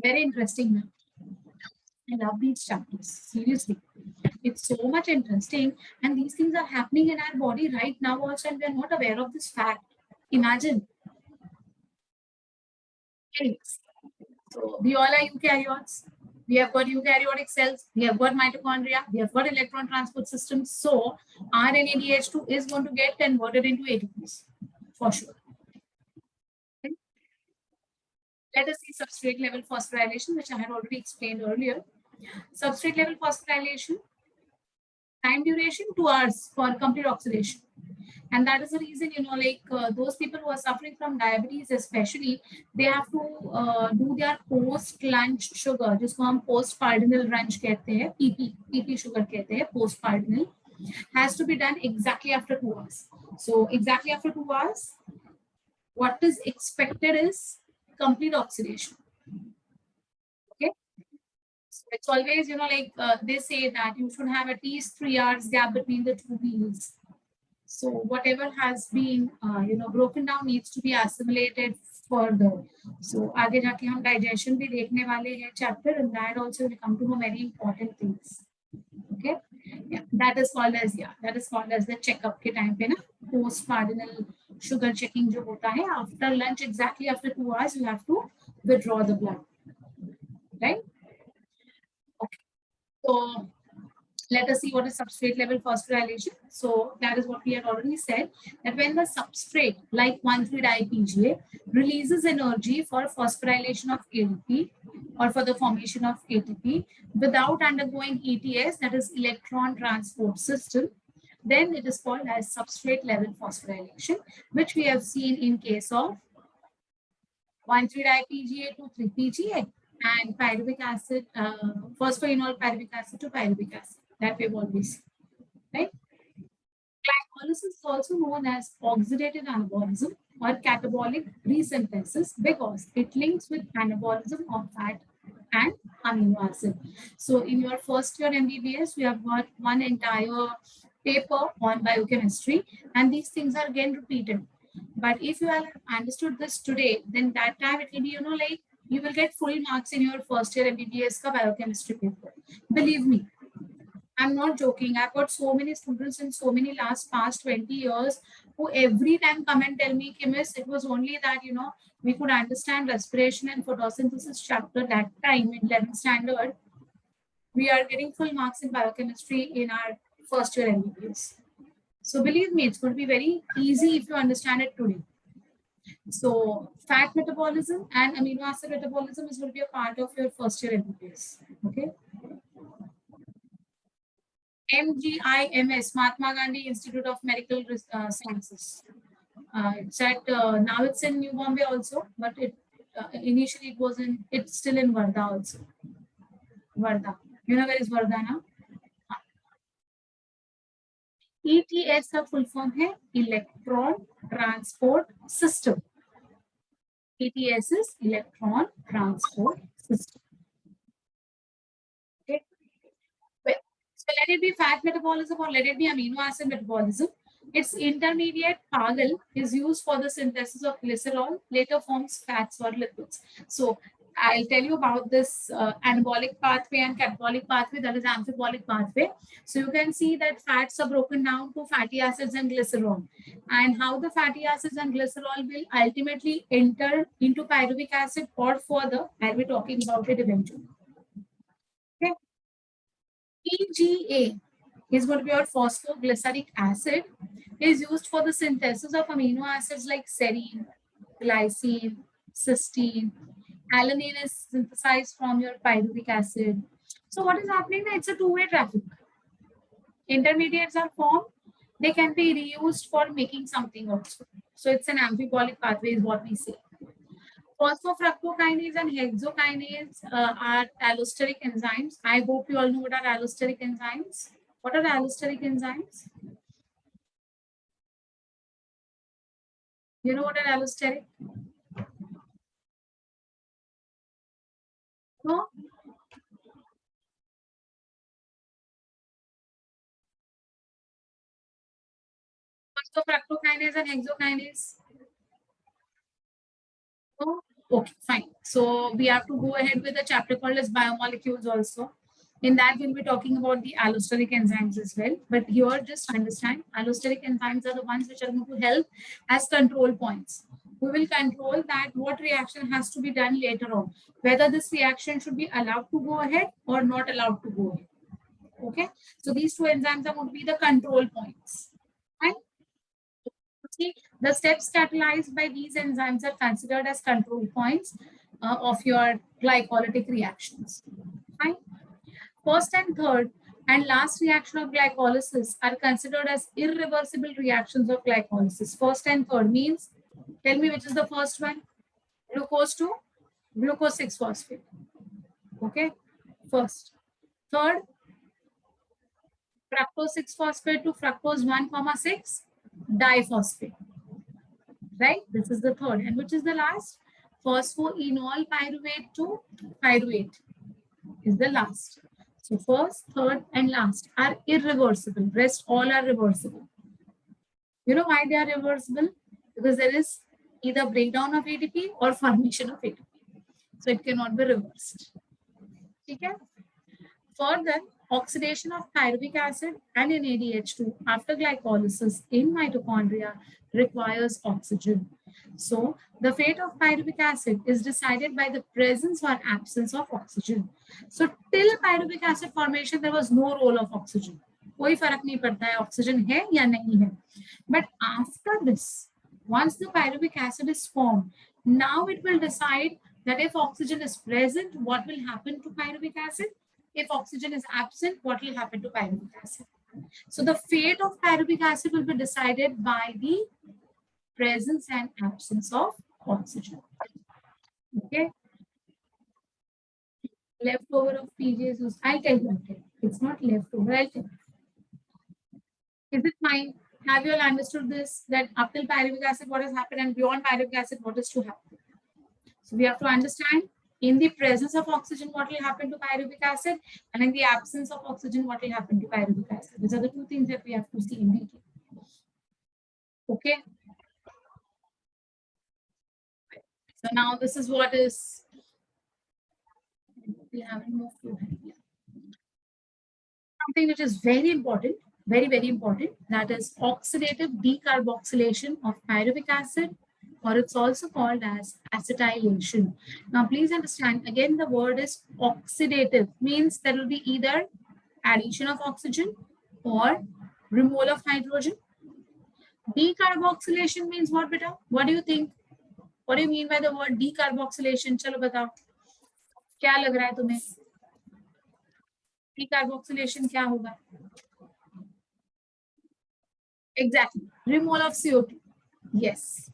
Very interesting. I love these chapters. Seriously. It's so much interesting. And these things are happening in our body right now also, and we are not aware of this fact. Imagine. Anyways. So we all are eukaryotes. We have got eukaryotic cells, we have got mitochondria, we have got electron transport systems. So RNADH2 is going to get converted into ATPs for sure. Okay. Let us see substrate level phosphorylation, which I had already explained earlier. Substrate level phosphorylation, time duration 2 hours for complete oxidation. And that is the reason, those people who are suffering from diabetes, especially, they have to do their post lunch sugar, जिसको हम post cardinal lunch कहते हैं, PP sugar कहते हैं, post cardinal, has to be done exactly after 2 hours. So exactly after 2 hours, what is expected is complete oxidation. Okay. So it's always, they say that you should have at least 3 hours gap between the two meals. So whatever has been, broken down needs to be assimilated further. So आगे जाके हम digestion भी देखने वाले हैं chapter, and that also will come to know very important things. Okay, yeah, that is called as the checkup के time पे ना post cardinal sugar checking जो होता है after lunch, exactly after 2 hours you have to withdraw the blood, right? Okay, so let us see what is substrate level phosphorylation. So that is what we had already said, that when the substrate like 1,3-DiPGA releases energy for phosphorylation of ADP or for the formation of ATP without undergoing ETS, that is electron transport system, then it is called as substrate level phosphorylation, which we have seen in case of 1,3-DiPGA to 3-PGA and pyruvic acid, phosphoenol pyruvic acid to pyruvic acid. That we've always seen, right? Glycolysis is also known as oxidative anabolism or catabolic resynthesis because it links with anabolism of fat and amino acid. So in your first year MBBS, we have got one entire paper on biochemistry, and these things are again repeated. But if you have understood this today, then that time it will be, you will get full marks in your first year MBBS ka biochemistry paper. Believe me, I'm not joking. I've got so many students in so many past 20 years who every time come and tell me, Miss, it was only that, we could understand respiration and photosynthesis chapter that time in 11th standard. We are getting full marks in biochemistry in our first year MBBS. So believe me, it's going to be very easy if you understand it today. So fat metabolism and amino acid metabolism is going to be a part of your first year MBBS. Okay. MGIMS, Mahatma Gandhi Institute of Medical Sciences. It's at now it's in New Bombay also, but initially it's still in Varda also. Varda, you know where is Varda now? ETS का full form है Electron Transport System. ETS is Electron Transport System. Okay. So let it be fat metabolism or let it be amino acid metabolism. Its intermediate PAGL is used for the synthesis of glycerol, later forms fats or lipids. So I'll tell you about this anabolic pathway and catabolic pathway, that is amphibolic pathway. So you can see that fats are broken down to fatty acids and glycerol, and how the fatty acids and glycerol will ultimately enter into pyruvic acid or further. I'll be talking about it eventually. Okay. PGA is going to be your phosphoglyceric acid, is used for the synthesis of amino acids like serine, glycine, cysteine. Alanine is synthesized from your pyruvic acid. So what is happening? It's a two-way traffic. Intermediates are formed. They can be reused for making something also. So it's an amphibolic pathway is what we say. Phosphofructokinase and hexokinase are allosteric enzymes. I hope you all know what are allosteric enzymes. What are allosteric enzymes? You know what are allosteric? No? Phosphofructokinase and hexokinase? No? Okay, fine. So we have to go ahead with a chapter called as biomolecules also. In that, we'll be talking about the allosteric enzymes as well. But here, just understand, allosteric enzymes are the ones which are going to help as control points. we will control that what reaction has to be done later on, whether this reaction should be allowed to go ahead or not allowed to go ahead. Okay, so these two enzymes are going to be the control points. Right? See, the steps catalyzed by these enzymes are considered as control points of your glycolytic reactions. Fine. First and third and last reaction of glycolysis are considered as irreversible reactions of glycolysis. First and third means, tell me which is the first one? Glucose to glucose 6-phosphate. Okay, first. Third, fructose 6-phosphate to fructose 1,6 diphosphate. Right? This is the third. And which is the last? Phosphoenol pyruvate to pyruvate is the last. So first, third, and last are irreversible. Rest all are reversible. You know why they are reversible? Because there is either breakdown of ATP or formation of ATP. So it cannot be reversed. Okay? Further, oxidation of pyruvic acid and NADH2 after glycolysis in mitochondria requires oxygen. So the fate of pyruvic acid is decided by the presence or absence of oxygen. So till pyruvic acid formation, there was no role of oxygen. कोई फर्क नहीं पड़ता है oxygen है या नहीं है. But after this, once the pyruvic acid is formed, now it will decide that if oxygen is present, what will happen to pyruvic acid? If oxygen is absent, what will happen to pyruvic acid? So the fate of pyruvic acid will be decided by the presence and absence of oxygen. Okay. Leftover of PGs, I'll tell you. It's not leftover, I'll tell you. Is it fine? Have you all understood this? That up till pyruvic acid, what has happened, and beyond pyruvic acid, what is to happen? So we have to understand in the presence of oxygen, what will happen to pyruvic acid, and in the absence of oxygen, what will happen to pyruvic acid. These are the two things that we have to see in detail. Okay. So now this is what is, we haven't moved to something which is very important, very, very important. That is oxidative decarboxylation of pyruvic acid, or it's also called as acetylation. Now, please understand, again, the word is oxidative, means there will be either addition of oxygen or removal of hydrogen. Decarboxylation means what, beta? What do you think? What do you mean by the word decarboxylation? Chalo batao. क्या लग रहा है तुम्हें? Decarboxylation क्या होगा? Exactly. Removal of CO2. Yes.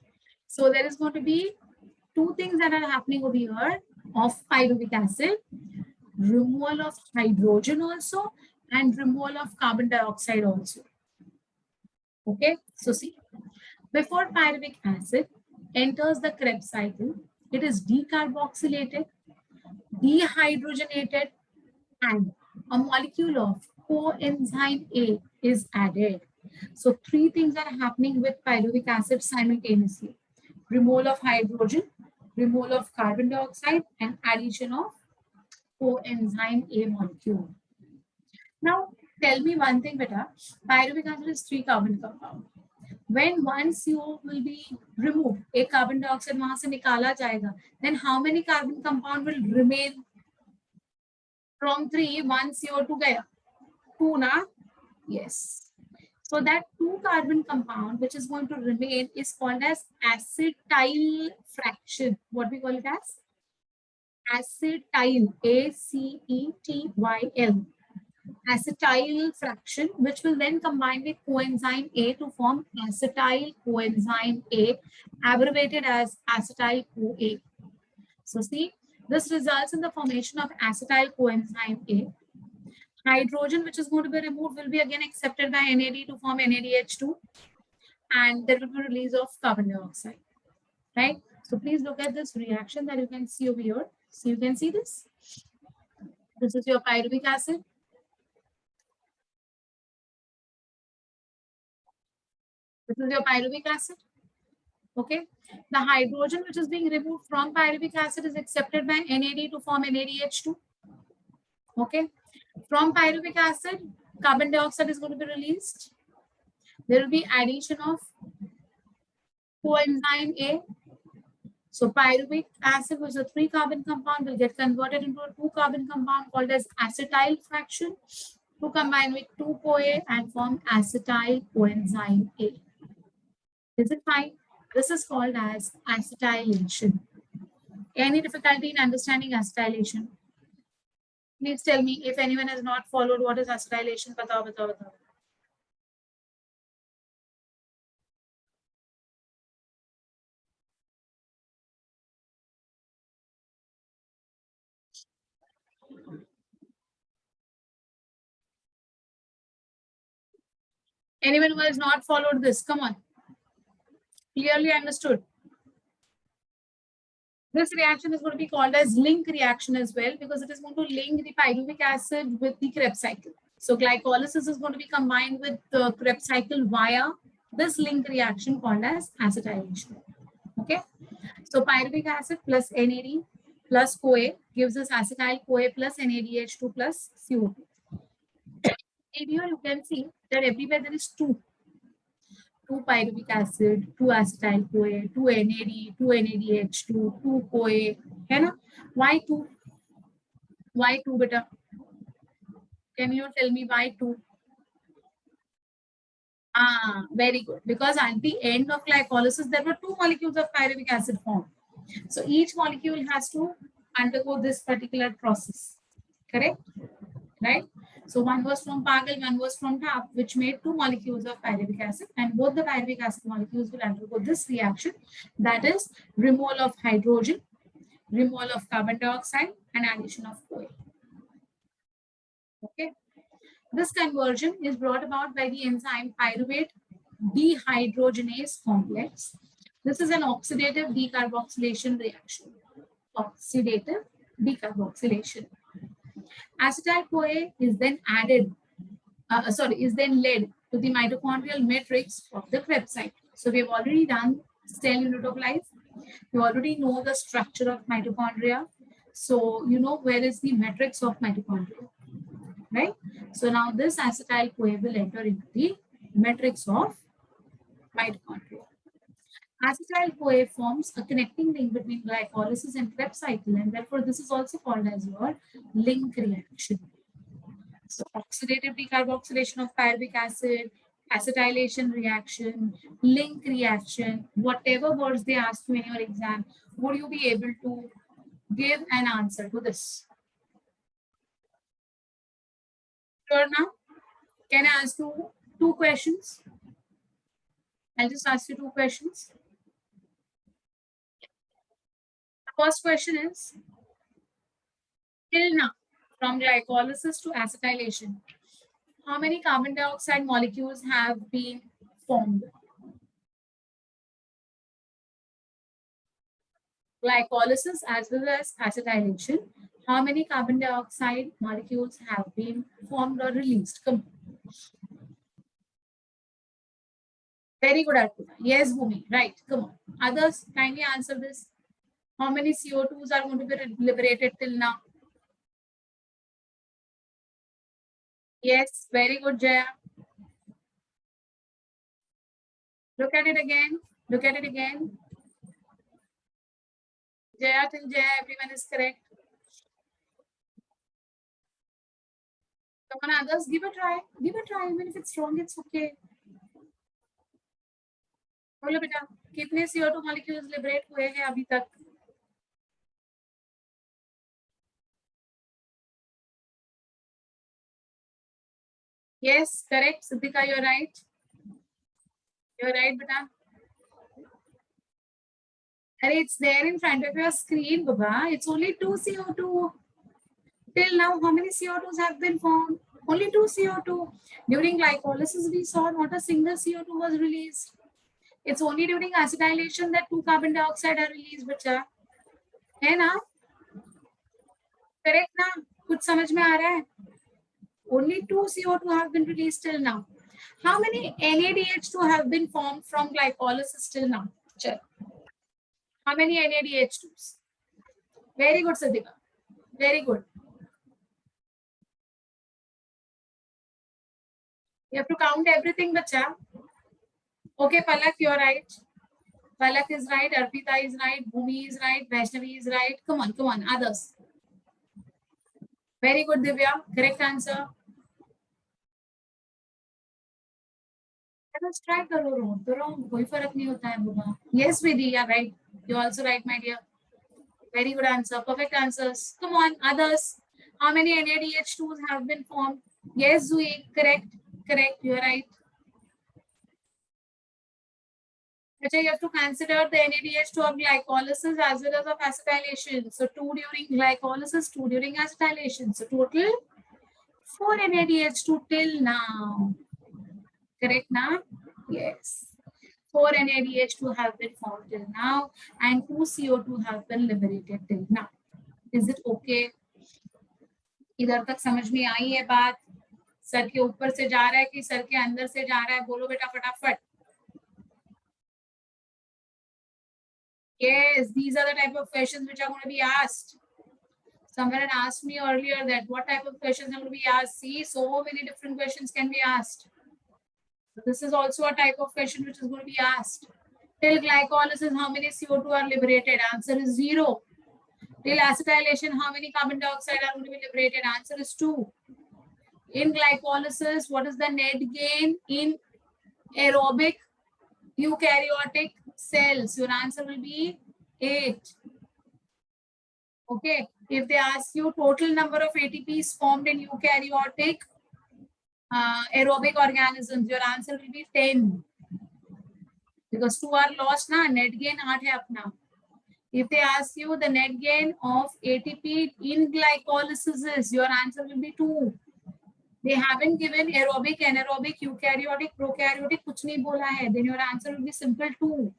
So there is going to be two things that are happening over here of pyruvic acid. Removal of hydrogen also and removal of carbon dioxide also. Okay. So see, before pyruvic acid enters the Krebs cycle, it is decarboxylated, dehydrogenated, and a molecule of coenzyme A is added. So three things are happening with pyruvic acid simultaneously. Removal of hydrogen, removal of carbon dioxide, and addition of coenzyme A molecule. Now, tell me one thing, beta. Pyruvic acid is 3 carbon compound. When one CO will be removed, a carbon dioxide वहां से निकाला जाएगा, then how many carbon compound will remain? From 3, 1 CO2 gaya. 2 na? Yes. So that 2 carbon compound which is going to remain is called as acetyl fraction. What we call it as? Acetyl. A-C-E-T-Y-L. Acetyl fraction, which will then combine with coenzyme A to form acetyl coenzyme A, abbreviated as acetyl CoA. So see, this results in the formation of acetyl coenzyme A. Hydrogen, which is going to be removed, will be again accepted by NAD to form NADH2, and there will be release of carbon dioxide. Right? So please look at this reaction that you can see over here. So you can see this. This is your pyruvic acid. This is your pyruvic acid. Okay. The hydrogen which is being removed from pyruvic acid is accepted by NAD to form NADH2. Okay. From pyruvic acid, carbon dioxide is going to be released. There will be addition of coenzyme A. So pyruvic acid, which is a 3-carbon compound, will get converted into a 2-carbon compound called as acetyl fraction to combine with 2-CoA and form acetyl coenzyme A. Is it fine? This is called as acetylation. Any difficulty in understanding acetylation? Please tell me if anyone has not followed what is acetylation. Batao, batao, batao. Anyone who has not followed this, come on. Clearly understood. This reaction is going to be called as link reaction as well because it is going to link the pyruvic acid with the Krebs cycle. So glycolysis is going to be combined with the Krebs cycle via this link reaction called as acetylation. Okay. So pyruvic acid plus NAD plus CoA gives us acetyl CoA plus NADH2 plus CO2. And here you can see that everywhere there is two pyruvic acid, 2 acetyl CoA, 2 NAD, 2 NADH2, 2 CoA. है ना? Why 2? Why 2 beta? Can you tell me why 2? Ah, very good. Because at the end of glycolysis, there were 2 molecules of pyruvic acid formed. So each molecule has to undergo this particular process. Correct? Right? So one was from Pagal, one was from TAP, which made 2 molecules of pyruvic acid, and both the pyruvic acid molecules will undergo this reaction, that is removal of hydrogen, removal of carbon dioxide, and addition of CoA. Okay. This conversion is brought about by the enzyme pyruvate dehydrogenase complex. This is an oxidative decarboxylation reaction. Oxidative decarboxylation. Acetyl CoA is then led to the mitochondrial matrix of the Krebs cycle. So we have already done cell unit of life. You already know the structure of mitochondria. So you know where is the matrix of mitochondria, right? So now this acetyl CoA will enter into the matrix of mitochondria. Acetyl CoA forms a connecting link between glycolysis and Krebs cycle, and therefore this is also called as your link reaction. So oxidative decarboxylation of pyruvic acid, acetylation reaction, link reaction, whatever words they ask you in your exam, would you be able to give an answer to this? Sure now? Can I ask you 2 questions? I'll just ask you 2 questions. The first question is, till now, from glycolysis to acetylation, how many carbon dioxide molecules have been formed? Glycolysis as well as acetylation, how many carbon dioxide molecules have been formed or released? Come. Very good, Arpita. Yes, Bhumi. Right. Come on. Others, kindly answer this. How many CO2s are going to be liberated till now? Yes, very good, Jaya. Look at it again. Look at it again. Jaya till Jaya, everyone is correct. Come on, others, give a try. Give a try. Even if it's wrong, it's okay. बोलो बेटा, कितने CO2 molecules liberate हुए हैं अभी तक? Yes, correct. Siddhika, you're right. You're right, beta. It's there in front of your screen, Baba. It's only 2 CO2. Till now, how many CO2s have been formed? Only 2 CO2. During glycolysis, we saw not a single CO2 was released. It's only during acetylation that 2 carbon dioxide are released, बच्चा. है ना? Correct ना? कुछ समझ में आ रहा है? Only 2 CO2 have been released till now. How many NADH2 have been formed from glycolysis till now? Check. How many NADH2s? Very good, Siddhika. Very good. You have to count everything, bacha. Okay, Palak, you're right. Palak is right, Arpita is right, Bhumi is right, Vaishnavi is right. Come on, others. Very good, Divya. Correct answer. Let us try करो रोम कोई फर्क नहीं होता है बाबा. Yes, Vidhi, yeah, right. You also right, my dear. Very good answer. Perfect answers. Come on, others. How many NADH2s have been formed? Yes, Zui. Correct. Correct. You're right. But you have to consider the NADH2 of glycolysis as well as of acetylation. So 2 during glycolysis, 2 during acetylation. So total 4 NADH2 till now. Correct now? Yes. 4 NADH2 have been formed till now and 2 CO2 have been liberated till now. Is it okay? इधर तक समझ में आई है बात? Sir के ऊपर से जा रहा है कि सर के अंदर से जा रहा है? बोलो बेटा फटाफट. Yes, these are the type of questions which are going to be asked. Someone had asked me earlier that what type of questions are going to be asked. See, so many different questions can be asked. So this is also a type of question which is going to be asked. Till glycolysis, how many CO2 are liberated? Answer is 0. Till acetylation, how many carbon dioxide are going to be liberated? Answer is 2. In glycolysis, what is the net gain in aerobic eukaryotic cells? Your answer will be 8. Okay. If they ask you total number of ATPs formed in eukaryotic aerobic organisms, your answer will be 10. Because 2 are lost, na? Net gain 8 hai apna. If they ask you the net gain of ATP in glycolysis is, your answer will be 2. They haven't given aerobic, anaerobic, eukaryotic, prokaryotic, kuch nahi bola hai. Then your answer will be simple 2.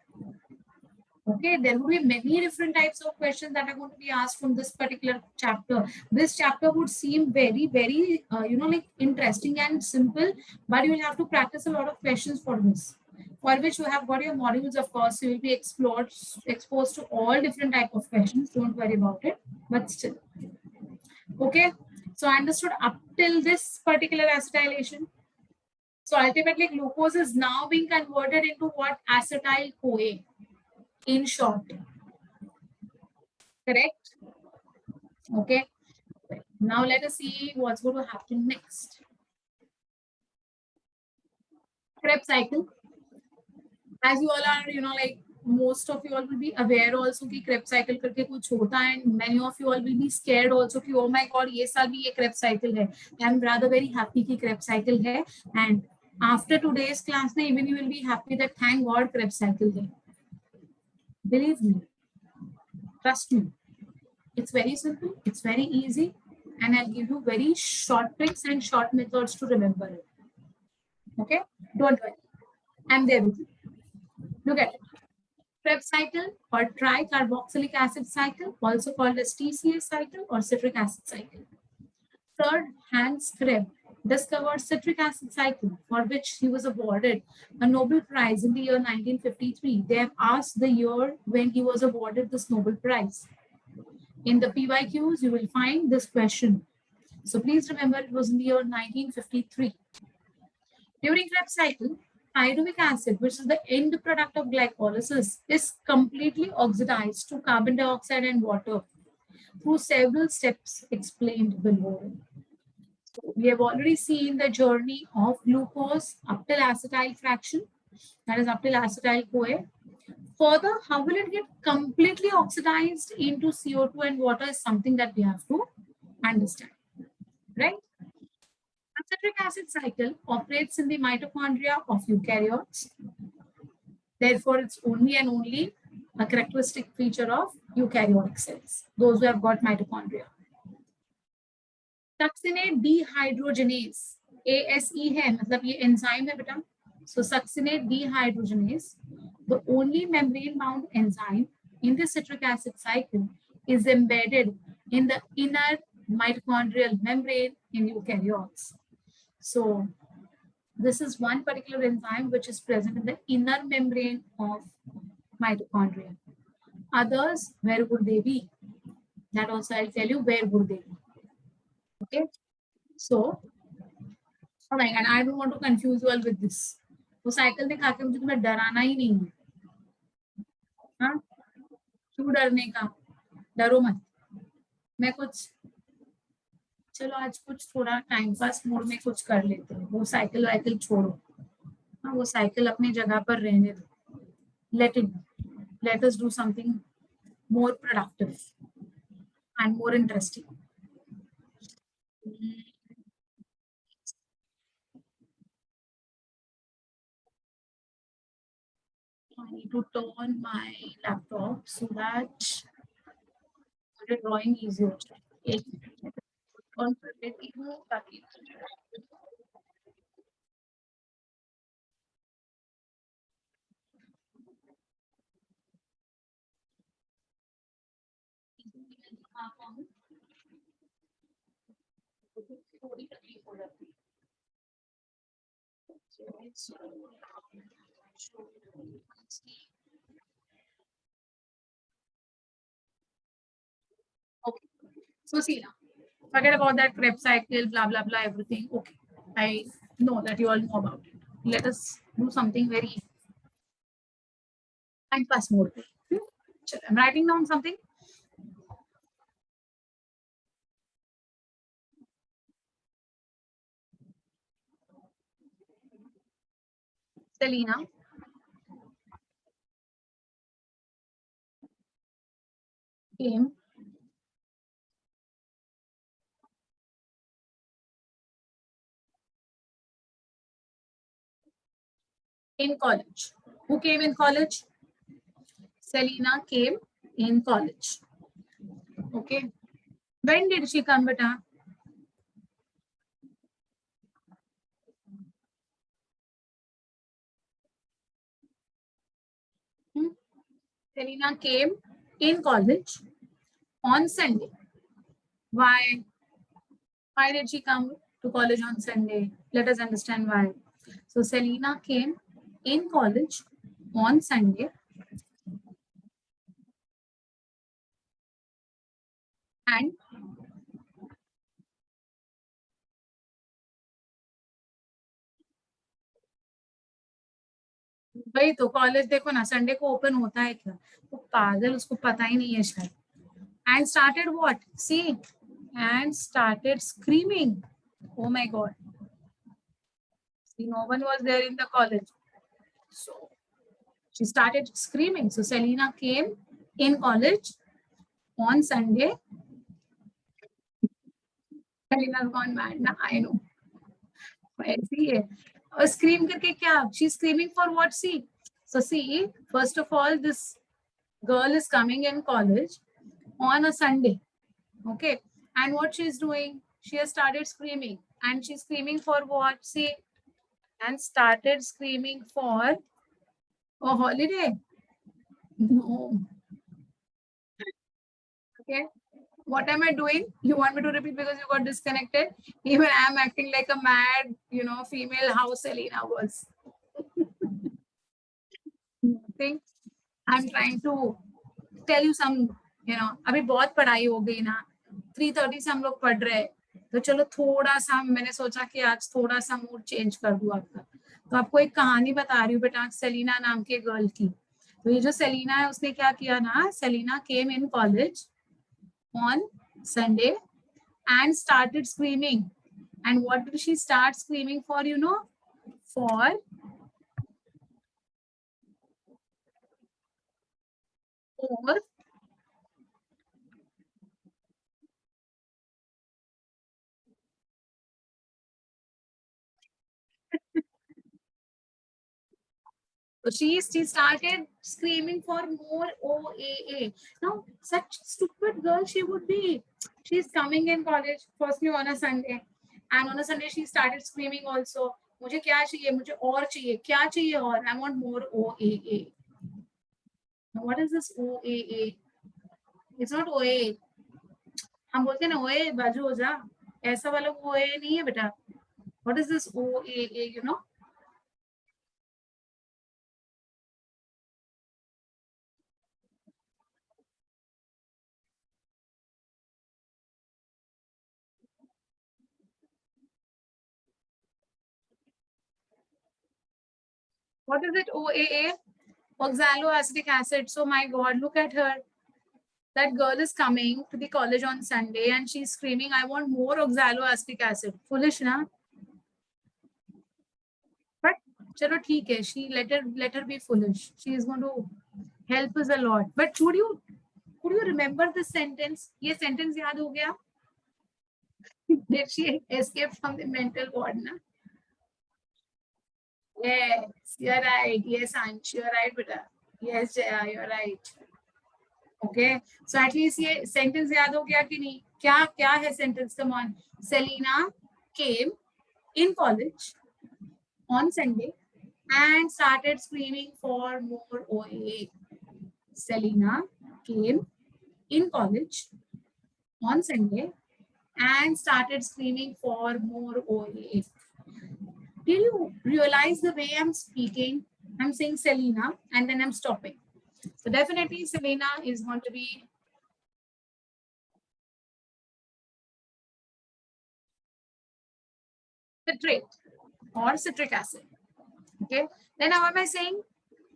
Okay, there will be many different types of questions that are going to be asked from this particular chapter. This chapter would seem very, very, like interesting and simple, but you will have to practice a lot of questions for this. For which you have got your modules, of course, you will be exposed to all different type of questions. Don't worry about it, but still. Okay, so I understood up till this particular acetylation. So ultimately, glucose is now being converted into what? Acetyl-CoA. In short, correct? Okay. Now let us see what's going to happen next. Krebs cycle. As you all are, like most of you all will be aware also कि Krebs cycle करके कुछ होता है, and many of you all will be scared also कि oh my god ये साल भी ये Krebs cycle है. I am rather very happy कि Krebs cycle है, and after today's class ना even you will be happy that thank God Krebs cycle है. Believe me, trust me. It's very simple, it's very easy, and I'll give you very short tricks and short methods to remember it. Okay, don't worry, I'm there with you. Look at it. Krebs cycle or tricarboxylic acid cycle, also called as TCA cycle or citric acid cycle. Third, Hans Krebs discovered citric acid cycle, for which he was awarded a Nobel Prize in the year 1953. They have asked the year when he was awarded this Nobel Prize. In the PYQs, you will find this question. So please remember it was in the year 1953. During Krebs cycle, pyruvic acid, which is the end product of glycolysis, is completely oxidized to carbon dioxide and water through several steps explained below. So we have already seen the journey of glucose up till acetyl fraction, that is up till acetyl-CoA. Further, how will it get completely oxidized into CO2 and water is something that we have to understand, right? The citric acid cycle operates in the mitochondria of eukaryotes. Therefore, it's only and only a characteristic feature of eukaryotic cells, those who have got mitochondria. Succinate dehydrogenase, ASE है, मतलब ये enzyme है बेटा. So succinate dehydrogenase, the only membrane-bound enzyme in the citric acid cycle, is embedded in the inner mitochondrial membrane in eukaryotes. So this is one particular enzyme which is present in the inner membrane of mitochondria. Others, where would they be? That also I'll tell you where would they be. Okay. So, all right, and I don't want to confuse you all with this. वो cycle दिखा के मुझे तुम्हें डराना ही नहीं है. हाँ, क्यों डरने का, डरो मत। मैं कुछ, चलो आज कुछ थोड़ा टाइम पास मोड में कुछ कर लेते हैं, वो साइकिल वाइकिल छोड़ो। हाँ, वो साइकिल अपनी जगह पर रहने दो, let it, let us do something more productive and more interesting. I need to turn my laptop so that the drawing easier. एक on कर लेती हूँ ताकि दिखा पाऊँ, थोड़ी तकलीफ हो जाती है। So it's okay. So see now, forget about that prep cycle, blah blah blah, everything. Okay, I know that you all know about it. Let us do something very time pass mode. I'm writing down something. Selena came in college. Who came in college? Selena came in college. Okay. When did she come, beta? Hmm? Selena came in college on Sunday. Why? Why did she come to college on Sunday? Let us understand why. So Selena came in college on Sunday and भाई तो college देखो ना, Sunday को open होता है क्या? वो पागल, उसको पता ही नहीं है शायद। And started what? See, and started screaming. Oh my God. See, no one was there in the college. So she started screaming. So Selena came in college on Sunday. Selena's gone mad. Now I know. ऐसी है। और scream करके क्या? She's screaming for what? See. So see, first of all, this girl is coming in college on a Sunday. Okay. And what she's doing? She has started screaming. And she's screaming for what? See, and started screaming for a holiday. No. Okay. What am I doing? You want me to repeat because you got disconnected? Even I'm acting like a mad, female how Selena was. Think I'm trying to tell you some, अभी बहुत पढ़ाई हो गई ना, 3:30 से हम लोग पढ़ रहे हैं, तो चलो थोड़ा सा मैंने सोचा कि आज थोड़ा सा मूड चेंज कर दूं आपका। तो आपको एक कहानी बता रही हूँ बेटा, सेलिना नाम के गर्ल की। तो ये जो सेलिना है उसने क्या किया ना, Selina came in college on Sunday and started screaming. And what did she start screaming for, For for so she started screaming for more OAA. Now, such stupid girl she would be. She's coming in college firstly on a Sunday, and on a Sunday she started screaming also. मुझे क्या चाहिए, मुझे और चाहिए, क्या चाहिए और? I want more OAA. Now, what is this OAA? It's not OAA. हम बोलते हैं ना ओए बाजू हो जा, ऐसा वाला ओए नहीं है बेटा। What is this OAA? What is it OAA? Oxaloacetic acid. So my God, look at her. That girl is coming to the college on Sunday and she's screaming, I want more oxaloacetic acid. Foolish, na? But chalo theek hai. She let her be foolish. She is going to help us a lot. But could you remember the sentence? Ye sentence yaad ho gaya? Did she escape from the mental ward, na? Yes, you're right. Yes, Ansh, you're right, beta. Yes, Jaya, you're right. Okay, so at least ये sentence याद हो गया कि नहीं? क्या क्या है sentence? Come on. Selena came in college on Sunday and started screaming for more OAA. Selena came in college on Sunday and started screaming for more OAA. Did you realize the way I'm speaking? I'm saying Selena and then I'm stopping. So definitely Selena is going to be citrate or citric acid. Okay. Then how am I saying?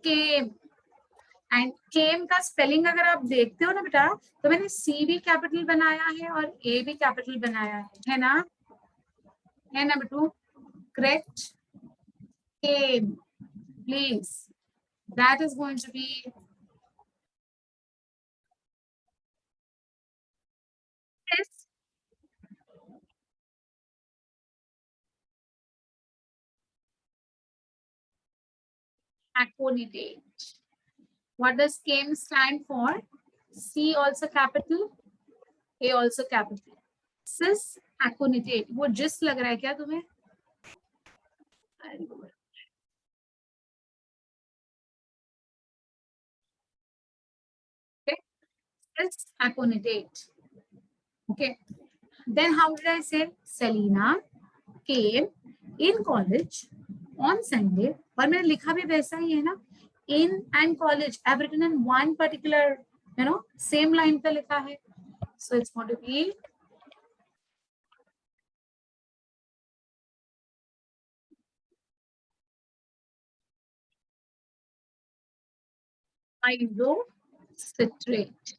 Came. And came का spelling अगर आप देखते हो ना बेटा, तो मैंने सी भी कैपिटल बनाया है और ए भी कैपिटल बनाया है ना? है ना बेटू? Correct? Come, please, that is going to be aconitate. What does came stand for? C also capital, A also capital. Cis aconitate. वो जिस लग रहा है क्या तुम्हें? Okay, cis aconitate. Okay. Then how did I say? Selena came in college on Sunday. और मैंने लिखा भी वैसा ही है ना? In and college. I've written in one particular, same line पे लिखा है. So it's going to be isocitrate.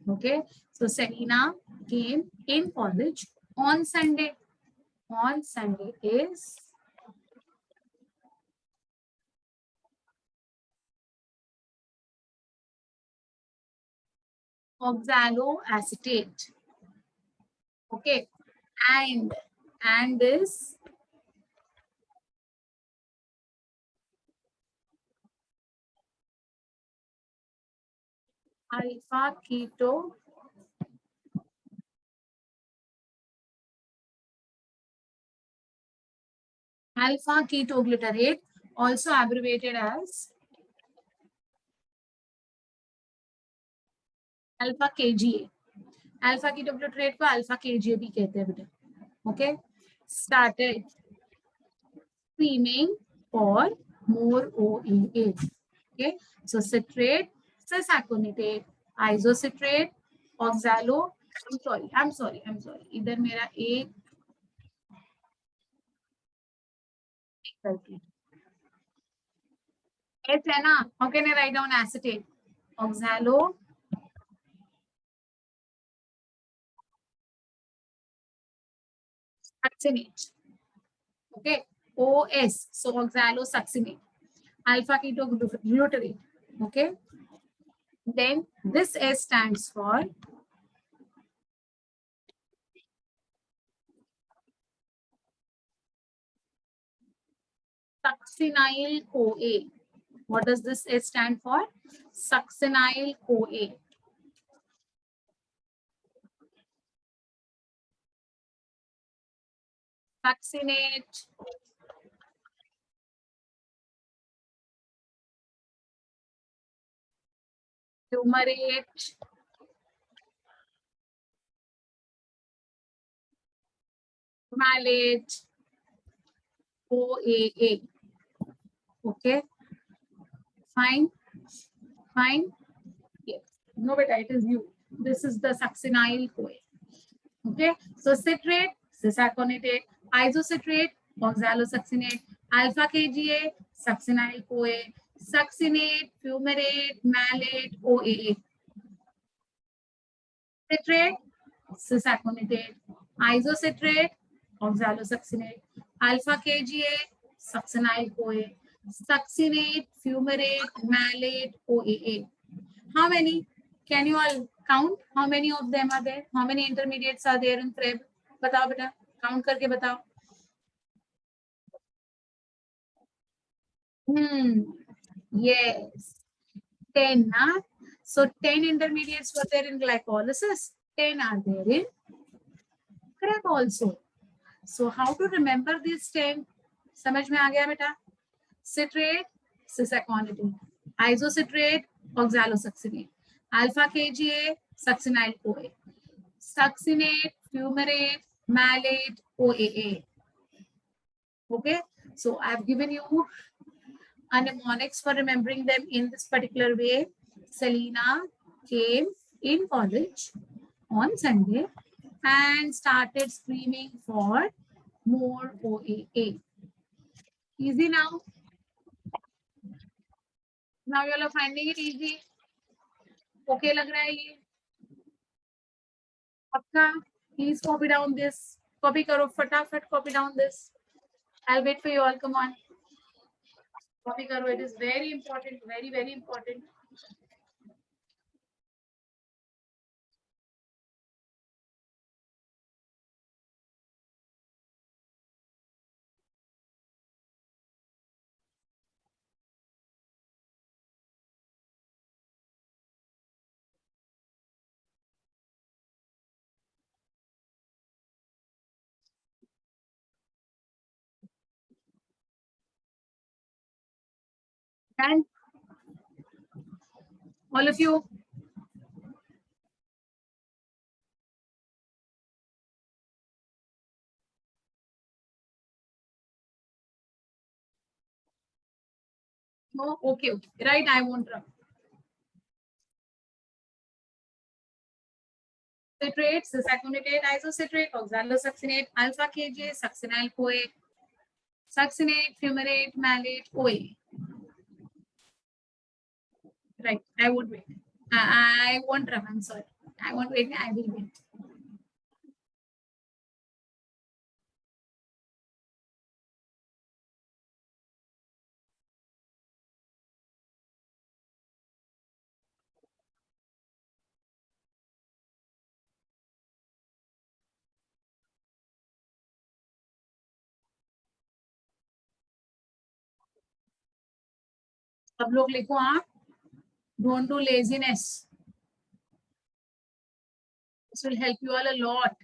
Okay. So Selena came in college on Sunday. On Sunday is oxaloacetate. Okay. And is alpha keto glutarate, also abbreviated as alpha KGA. Alpha keto glutarate को alpha KGA भी कहते हैं बेटा. Okay. Started screaming for more OEA. Okay. So citrate, cis-aconitate, isocitrate, oxalo. I'm sorry. इधर मेरा एक H है ना? How can I write down acetate? Oxalo succinate. Okay. OS. So oxalosuccinate. Alpha ketoglutarate. Okay. Then this S stands for succinyl CoA. What does this S stand for? Succinyl CoA. Succinate. Fumarate. Malate. OAA. Okay. Fine. Yes. No, but it is you. This is the succinyl CoA. Okay. So citrate, cis-aconitate, isocitrate, oxalosuccinate, alpha KGA, succinyl CoA, Succinate, fumarate, malate, OAA. Citrate, cisaconitate. Isocitrate, oxalosuccinate. Alpha KGA, succinyl-CoA. Succinate, fumarate, malate, OAA. How many? Can you all count? How many of them are there? How many intermediates are there in Krebs? बताओ बेटा, count करके बताओ. Yes, 10. Huh? So 10 intermediates were there in glycolysis. 10 are there in Krebs also. So how to remember these 10? समझ में आ गया बेटा? Citrate, cisaconitate. Isocitrate, oxalosuccinate. Alpha KGA, succinyl-CoA. Succinate, fumarate, malate, OAA. Okay, so I've given you mnemonics for remembering them in this particular way. Selena came in college on Sunday and started screaming for more OAA. Easy now? Now you all are finding it easy? Okay लग रहा है ये? पक्का? Please copy down this. Copy करो फटाफट, copy down this. I'll wait for you all. Come on. Copy karo. It is very important. Very, very important. And all of you. No, okay, okay. Right, I won't run. Citrate, cisaconitate, isocitrate, oxalosuccinate, alpha KJ, succinyl-CoA, succinate, fumarate, malate, OA. Right, I won't wait. I won't run. I'm sorry. I won't wait. I will wait. सब लोग लिखो हाँ. Don't do laziness. This will help you all a lot.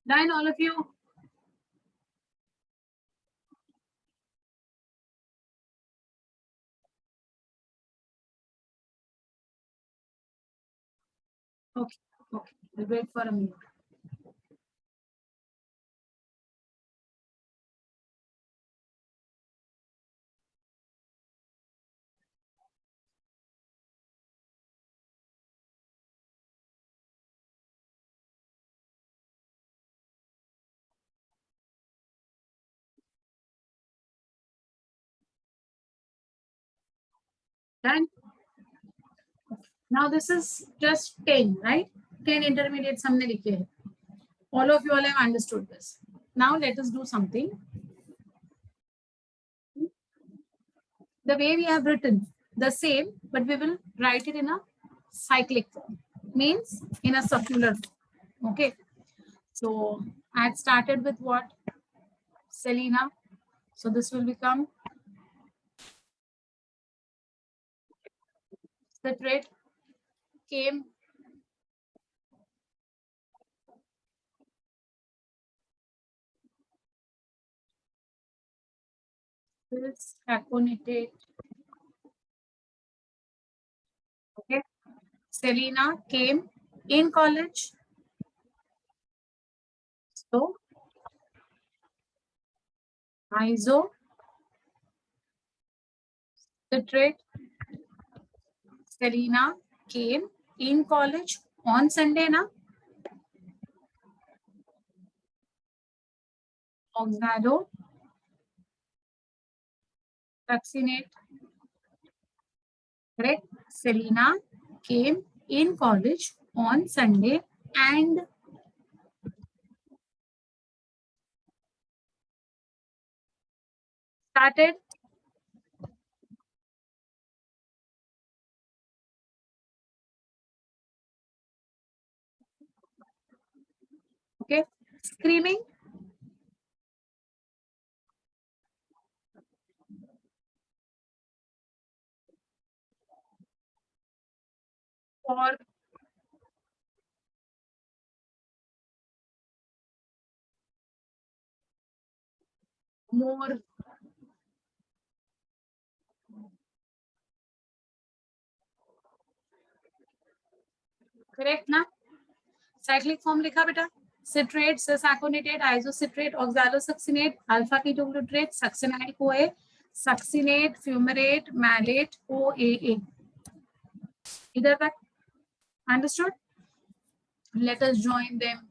Done, all of you. Okay, okay. We'll wait for a minute. Done. Now this is just 10, right? 10 intermediates हमने लिखे हैं. All of you all have understood this. Now let us do something. The way we have written the same, but we will write it in a cyclic form. Means in a circular form. Okay. So I had started with what? Selena. So this will become citrate came this aconitate. Okay. Selena came in college. So isocitrate Selena came in college on Sunday na. Oxalosuccinate. Correct. Selena came in college on Sunday and started okay screaming for more. Correct ना. Cyclic form लिखा बेटा. Citrate, cis-aconitate, isocitrate, oxalosuccinate, alpha-ketoglutarate, succinyl CoA, succinate, fumarate, malate, OAA. इधर तक understood? Let us join them.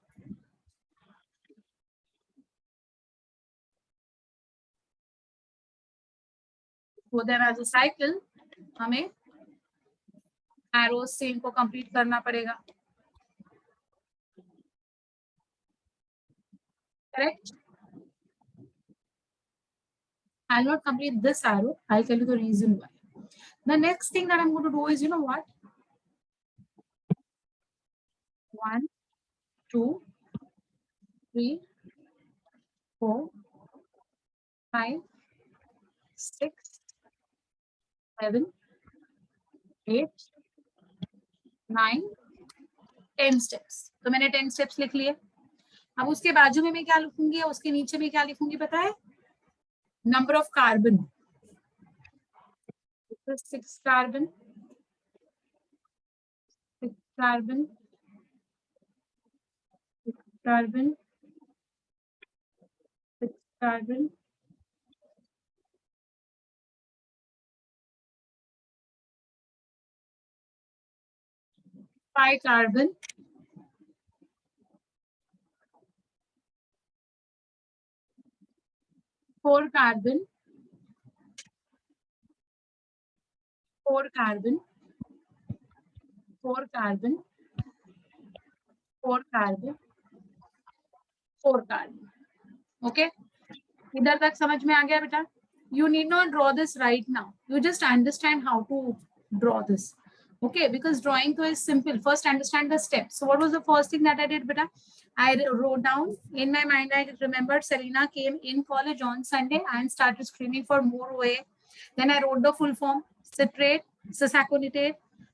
For them as a cycle, हमें arrows से इनको complete करना पड़ेगा. Correct? I'll not complete this arrow. I'll tell you the reason why. The next thing that I'm going to do is, you know what? 1, 2, 3, 4, 5, 6, 7, 8, 9, 10 steps. तो मैंने 10 steps लिख लिए. अब उसके बाजू में मैं क्या लिखूंगी, उसके नीचे में क्या लिखूंगी पता है? Number of carbon. 6 carbon. 6 carbon. 6 carbon. 6 carbon. 5 carbon. 4 carbon. 4 carbon. 4 carbon. 4 carbon. 4 carbon. Okay. इधर तक समझ में आ गया बेटा? You need not draw this right now. You just understand how to draw this. Okay, because drawing is simple. First, understand the steps. So, what was the first thing that I did, beta? I wrote down in my mind. I remembered Selena came in college on Sunday and started screaming for more OA. Then I wrote the full form: citrate, cis-aconitate,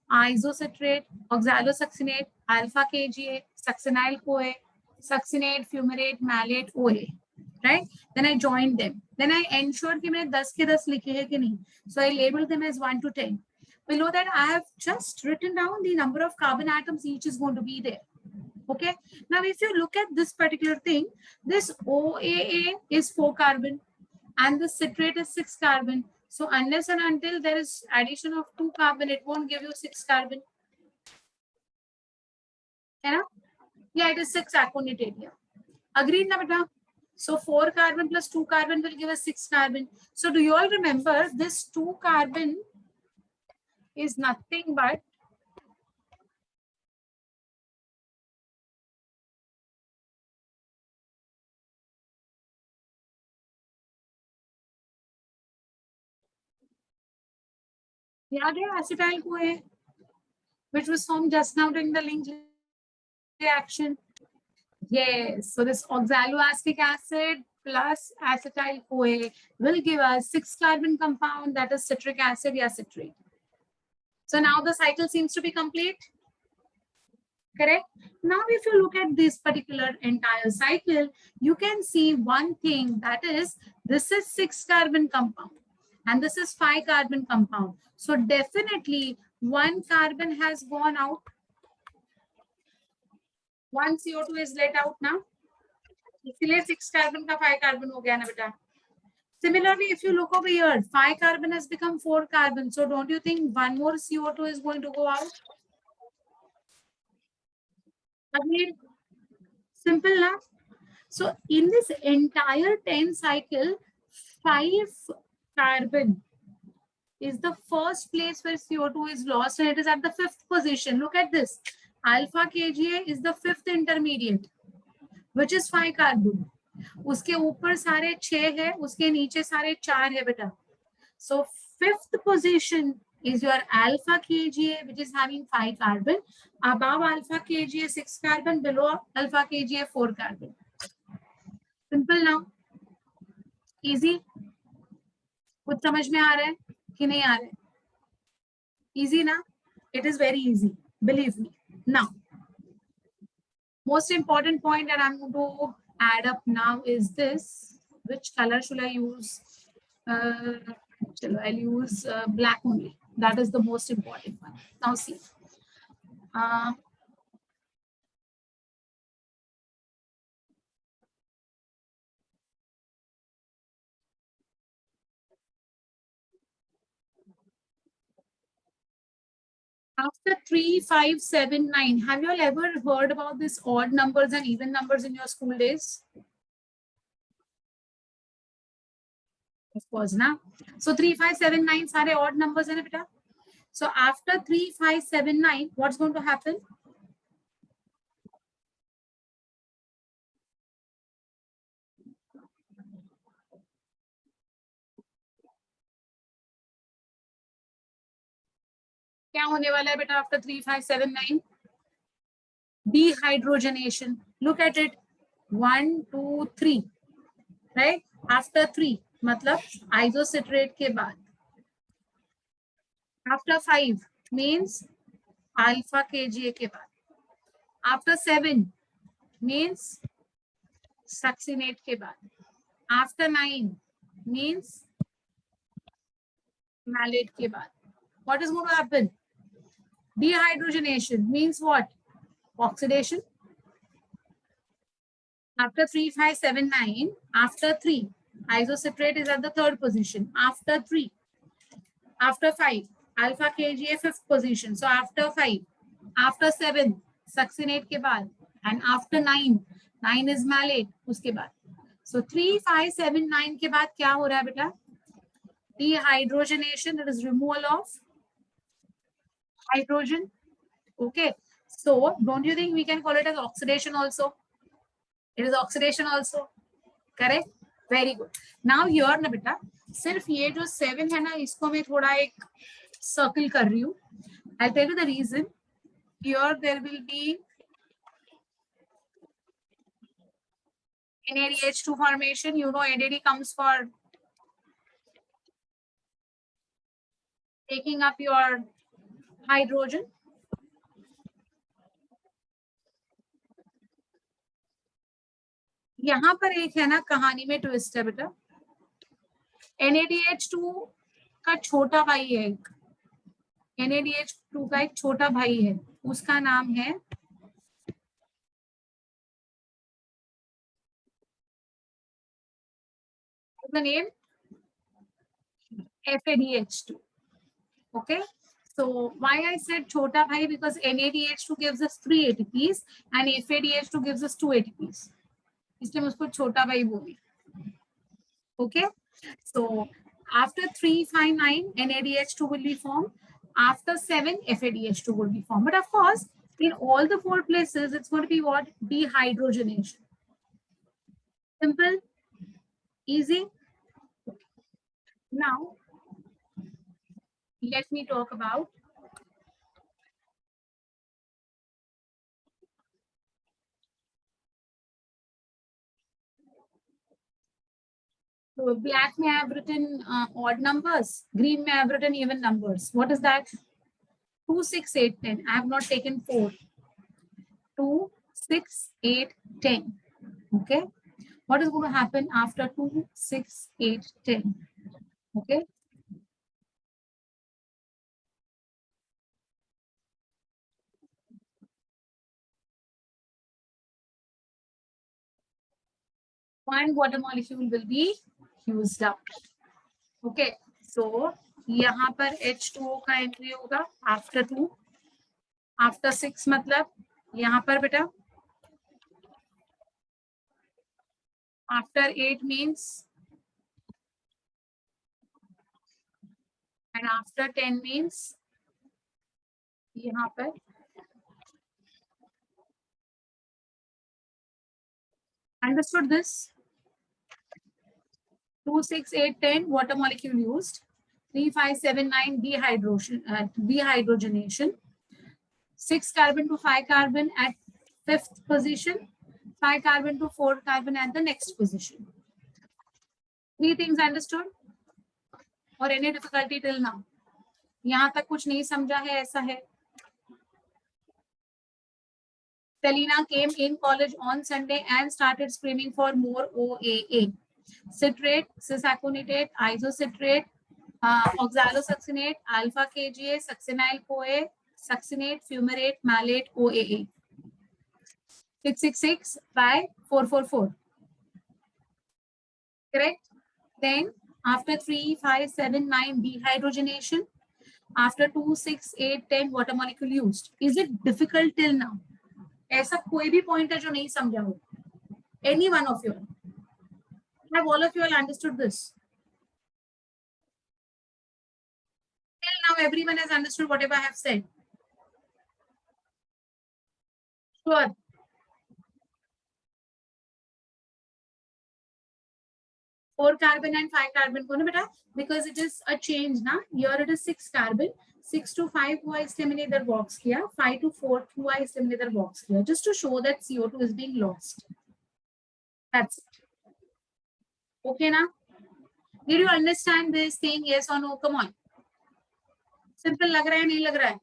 isocitrate, oxalosuccinate, alpha KGA, succinyl CoA, succinate, fumarate, malate, OA. Right? Then I joined them. Then I ensured कि मैंने 10 के 10 लिखे हैं कि नहीं. So I labeled them as 1 to 10. Below that, I have just written down the number of carbon atoms each is going to be there. Okay. Now, if you look at this particular thing, this OAA is 4 carbon and the citrate is 6 carbon. So unless and until there is addition of 2 carbon, it won't give you 6 carbon. Yeah, it is 6 aconitate here. Agreed, na beta? So 4 carbon plus 2 carbon will give us 6 carbon. So do you all remember this 2 carbon is nothing but acetyl CoA, which was formed just now during the link reaction. Yes, so this oxaloacetic acid plus acetyl CoA will give us 6 carbon compound, that is citric acid or citrate. So now the cycle seems to be complete. Correct? Now, if you look at this particular entire cycle, you can see one thing, that is, this is 6 carbon compound and this is 5 carbon compound. So definitely one carbon has gone out. One CO2 is let out now. इसलिए 6 carbon का 5 carbon हो गया ना बेटा. Similarly, if you look over here, 5 carbon has become 4 carbon. So don't you think one more CO2 is going to go out? Again, simple now. So in this entire 10 cycle, 5 carbon is the first place where CO2 is lost, and it is at the 5th position. Look at this. Alpha KGa is the 5th intermediate, which is 5 carbon. उसके ऊपर सारे 6 है, उसके नीचे सारे 4 है बेटा. So 5th position is your alpha KGa, which is having 5 carbon. Above alpha KGa 6 carbon, below alpha KGa 4 carbon. Simple now. Easy. कुछ समझ में आ रहा है कि नहीं आ रहा है? Easy ना? It is very easy. Believe me. Now, most important point that I'm going to add up now is this. Which color should I use? I'll use black only. That is the most important one. Now see. After 3, 5, 7, 9, have you all ever heard about this odd numbers and even numbers in your school days? Of course, na. So 3, 5, 7, 9 सारे odd numbers है ना बेटा. So after 3, 5, 7, 9, what's going to happen? क्या होने वाला है बेटा after 3, 5, 7, 9? Dehydrogenation. Look at it. 1, 2, 3. Right? After 3, मतलब isocitrate के बाद. After 5 means alpha KGa के बाद. After 7 means succinate के बाद. After 9 means malate के बाद. What is going to happen? Dehydrogenation means what? Oxidation. After 3, 5, 7, 9, after 3, isocitrate is at the 3rd position. After 3, after 5, alpha KGa 5th position. So after 5, after 7, succinate के बाद, and after 9, 9 is malate उसके बाद. So 3, 5, 7, 9 के बाद क्या हो रहा है बेटा? Dehydrogenation, that is removal of hydrogen. Okay. So don't you think we can call it as oxidation also? It is oxidation also. Correct? Very good. Now here ना बेटा, सिर्फ ये जो 7 है ना, इसको मैं थोड़ा एक circle कर रही हूँ. I'll tell you the reason. Here there will be NADH2 formation. You know NAD comes for taking up your hydrogen. यहाँ पर एक है ना कहानी में ट्विस्ट है बेटा. NADH2 का छोटा भाई है एक. NADH2 का एक छोटा भाई है, उसका नाम है the name FADH2. Okay. So why I said chota bhai? Because NADH2 gives us 3 ATPs and FADH2 gives us 2 ATPs. इसलिए मैं उसको छोटा भाई बोली. Okay. So after 3, 5, 9, NADH2 will be formed. After 7, FADH2 will be formed. But of course, in all the 4 places, it's going to be what? Dehydrogenation. Simple, easy. Now, let me talk about so black may have written odd numbers, green may have written even numbers. What is that? 2, 6, 8, 10. I have not taken 4. 2, 6, 8, 10. Okay. What is going to happen after 2, 6, 8, 10? Okay. One water molecule will be used up. Okay. So यहाँ पर H2O का entry होगा after 2, after 6 मतलब यहाँ पर बेटा after 8 means, and after 10 means यहाँ पर understood this? 2, 6, 8, 10 water molecule used. 3, 5, 7, 9 dehydrogenation. 6 carbon to 5 carbon at 5th position. 5 carbon to 4 carbon at the next position. 3 things understood? Or any difficulty till now? यहाँ तक कुछ नहीं समझा है ऐसा है? Selena came in college on Sunday and started screaming for more OAA. Citrate, cisaconatate, isocitrate, oxalosuccinate, alpha KGA, succinyl-CoA, succinate, fumarate, malate, OAA. 666 by 444. Correct? Then after 3, 5, 7, 9 dehydrogenation, after 2, 6, 8, 10 water molecule used. Is it difficult till now? ऐसा कोई भी point है जो नहीं समझा हो? Any one of you? Have all of you all understood this? Till now everyone has understood whatever I have said. Sure. Four carbon and 5 carbon को ना बेटा, because it is a change ना. Here it is 6 carbon. 6 to 5 हुआ इसलिए मैंने इधर box किया. 5 to 4 हुआ इसलिए मैंने इधर box किया. Just to show that CO2 is being lost. That's it. Okay ना? Did you understand this thing? Yes or no? Come on. Simple लग रहा है नहीं लग रहा है?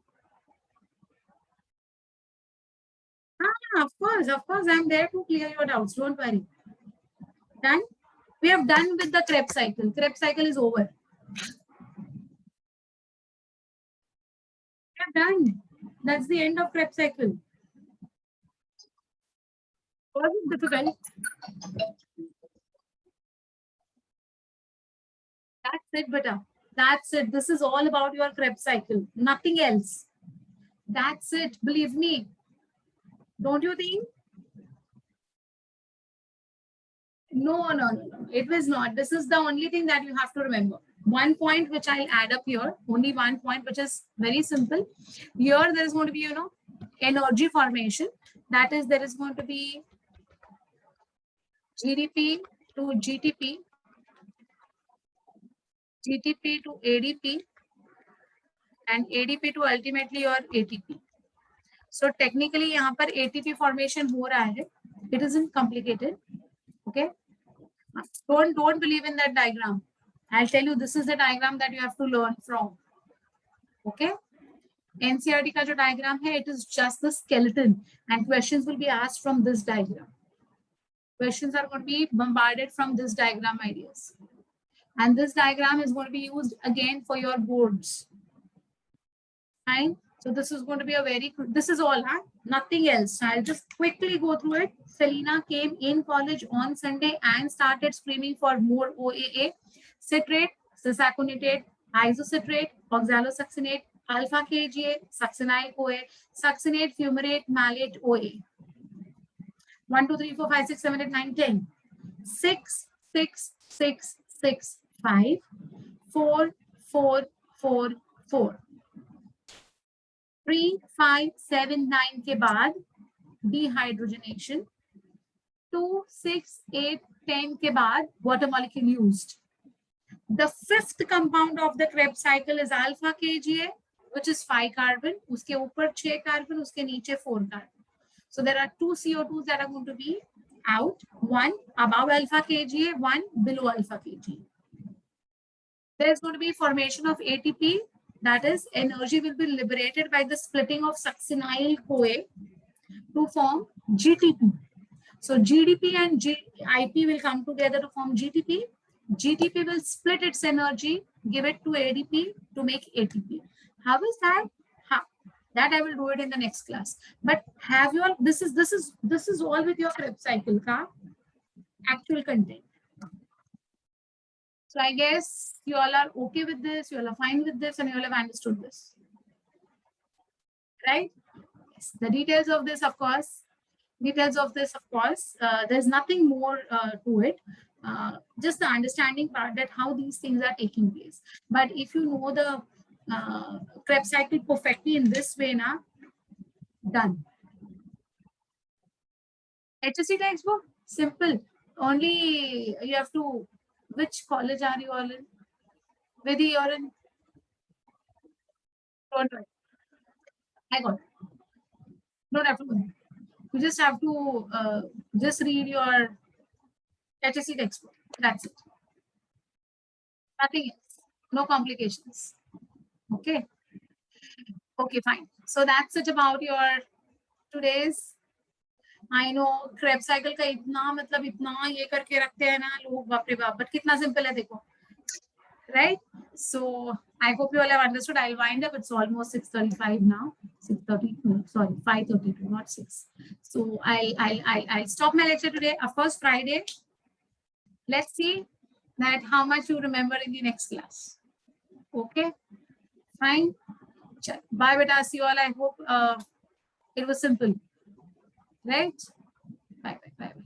हाँ, of course. I'm there to clear your doubts. Don't worry. Done? We have done with the Krebs cycle. Krebs cycle is over. We have done. That's the end of Krebs cycle. Was it difficult? That's it, beta. That's it. This is all about your Krebs cycle. Nothing else. That's it. Believe me. Don't you think? No. It was not. This is the only thing that you have to remember. One point which I'll add up here. Only one point which is very simple. Here there is going to be, energy formation. That is, there is going to be GDP to GTP, GTP to ADP, and ADP to ultimately your ATP. So technically यहाँ पर ATP formation हो रहा है. It isn't complicated. Okay. Don't believe in that diagram. I'll tell you, this is the diagram that you have to learn from. Okay. NCERT का जो diagram है, it is just the skeleton, and questions will be asked from this diagram. Questions are going to be bombarded from this diagram ideas. And this diagram is going to be used again for your boards. Fine. So this is going to be this is all, huh? Nothing else. I'll just quickly go through it. Selena came in college on Sunday and started screaming for more OAA. Citrate, cisaconatate, isocitrate, oxalosuccinate, alpha KGA, succinyl-CoA, succinate, fumarate, malate, OA. 1, 2, 3, 4, 5, 6, 7, 8, 9, 10. 6, 6, 6, 6, 5, 4, 4, 4, 4. 3, 5, 7, 9 के बाद dehydrogenation. 2, 6, 8, 10 के बाद water molecule used. The fifth compound of the Krebs cycle is alpha KGA, which is 5 carbon. उसके ऊपर 6 carbon, उसके नीचे 4 carbon. So there are 2 CO2s that are going to be out. One above alpha KGA, one below alpha KGA. There's going to be formation of ATP That is, energy will be liberated by the splitting of succinyl CoA to form GTP. So GDP and IP will come together to form GTP. GTP will split its energy, give it to ADP to make ATP. How is that? How? That I will do it in the next class. But have you all? This is all with your Krebs cycle, ka? Actual content. So I guess you all are okay with this. You all are fine with this, and you all have understood this, right? Yes. The details of this, of course. There's nothing more to it. Just the understanding part that how these things are taking place. But if you know the Krebs cycle perfectly in this way, now done. HSC textbook, simple. Only you have to. Which college are you all in? Vidhi, you're in. Don't worry. I got it. Don't have to worry. You just have to just read your HSC textbook. That's it. Nothing else. No complications. Okay. Okay, fine. So that's it about your today's. I know Krebs cycle का इतना मतलब इतना ये करके रखते हैं ना लोग बाप रे बाप, but कितना simple है देखो, right? So I hope you all have understood. I'll wind up. It's almost 6:35 now. 6:30. No, sorry, 5:32, not 6. So I'll stop my lecture today. Of course, Friday. Let's see that how much you remember in the next class. Okay, fine. Bye, beta. See you all. I hope it was simple, right?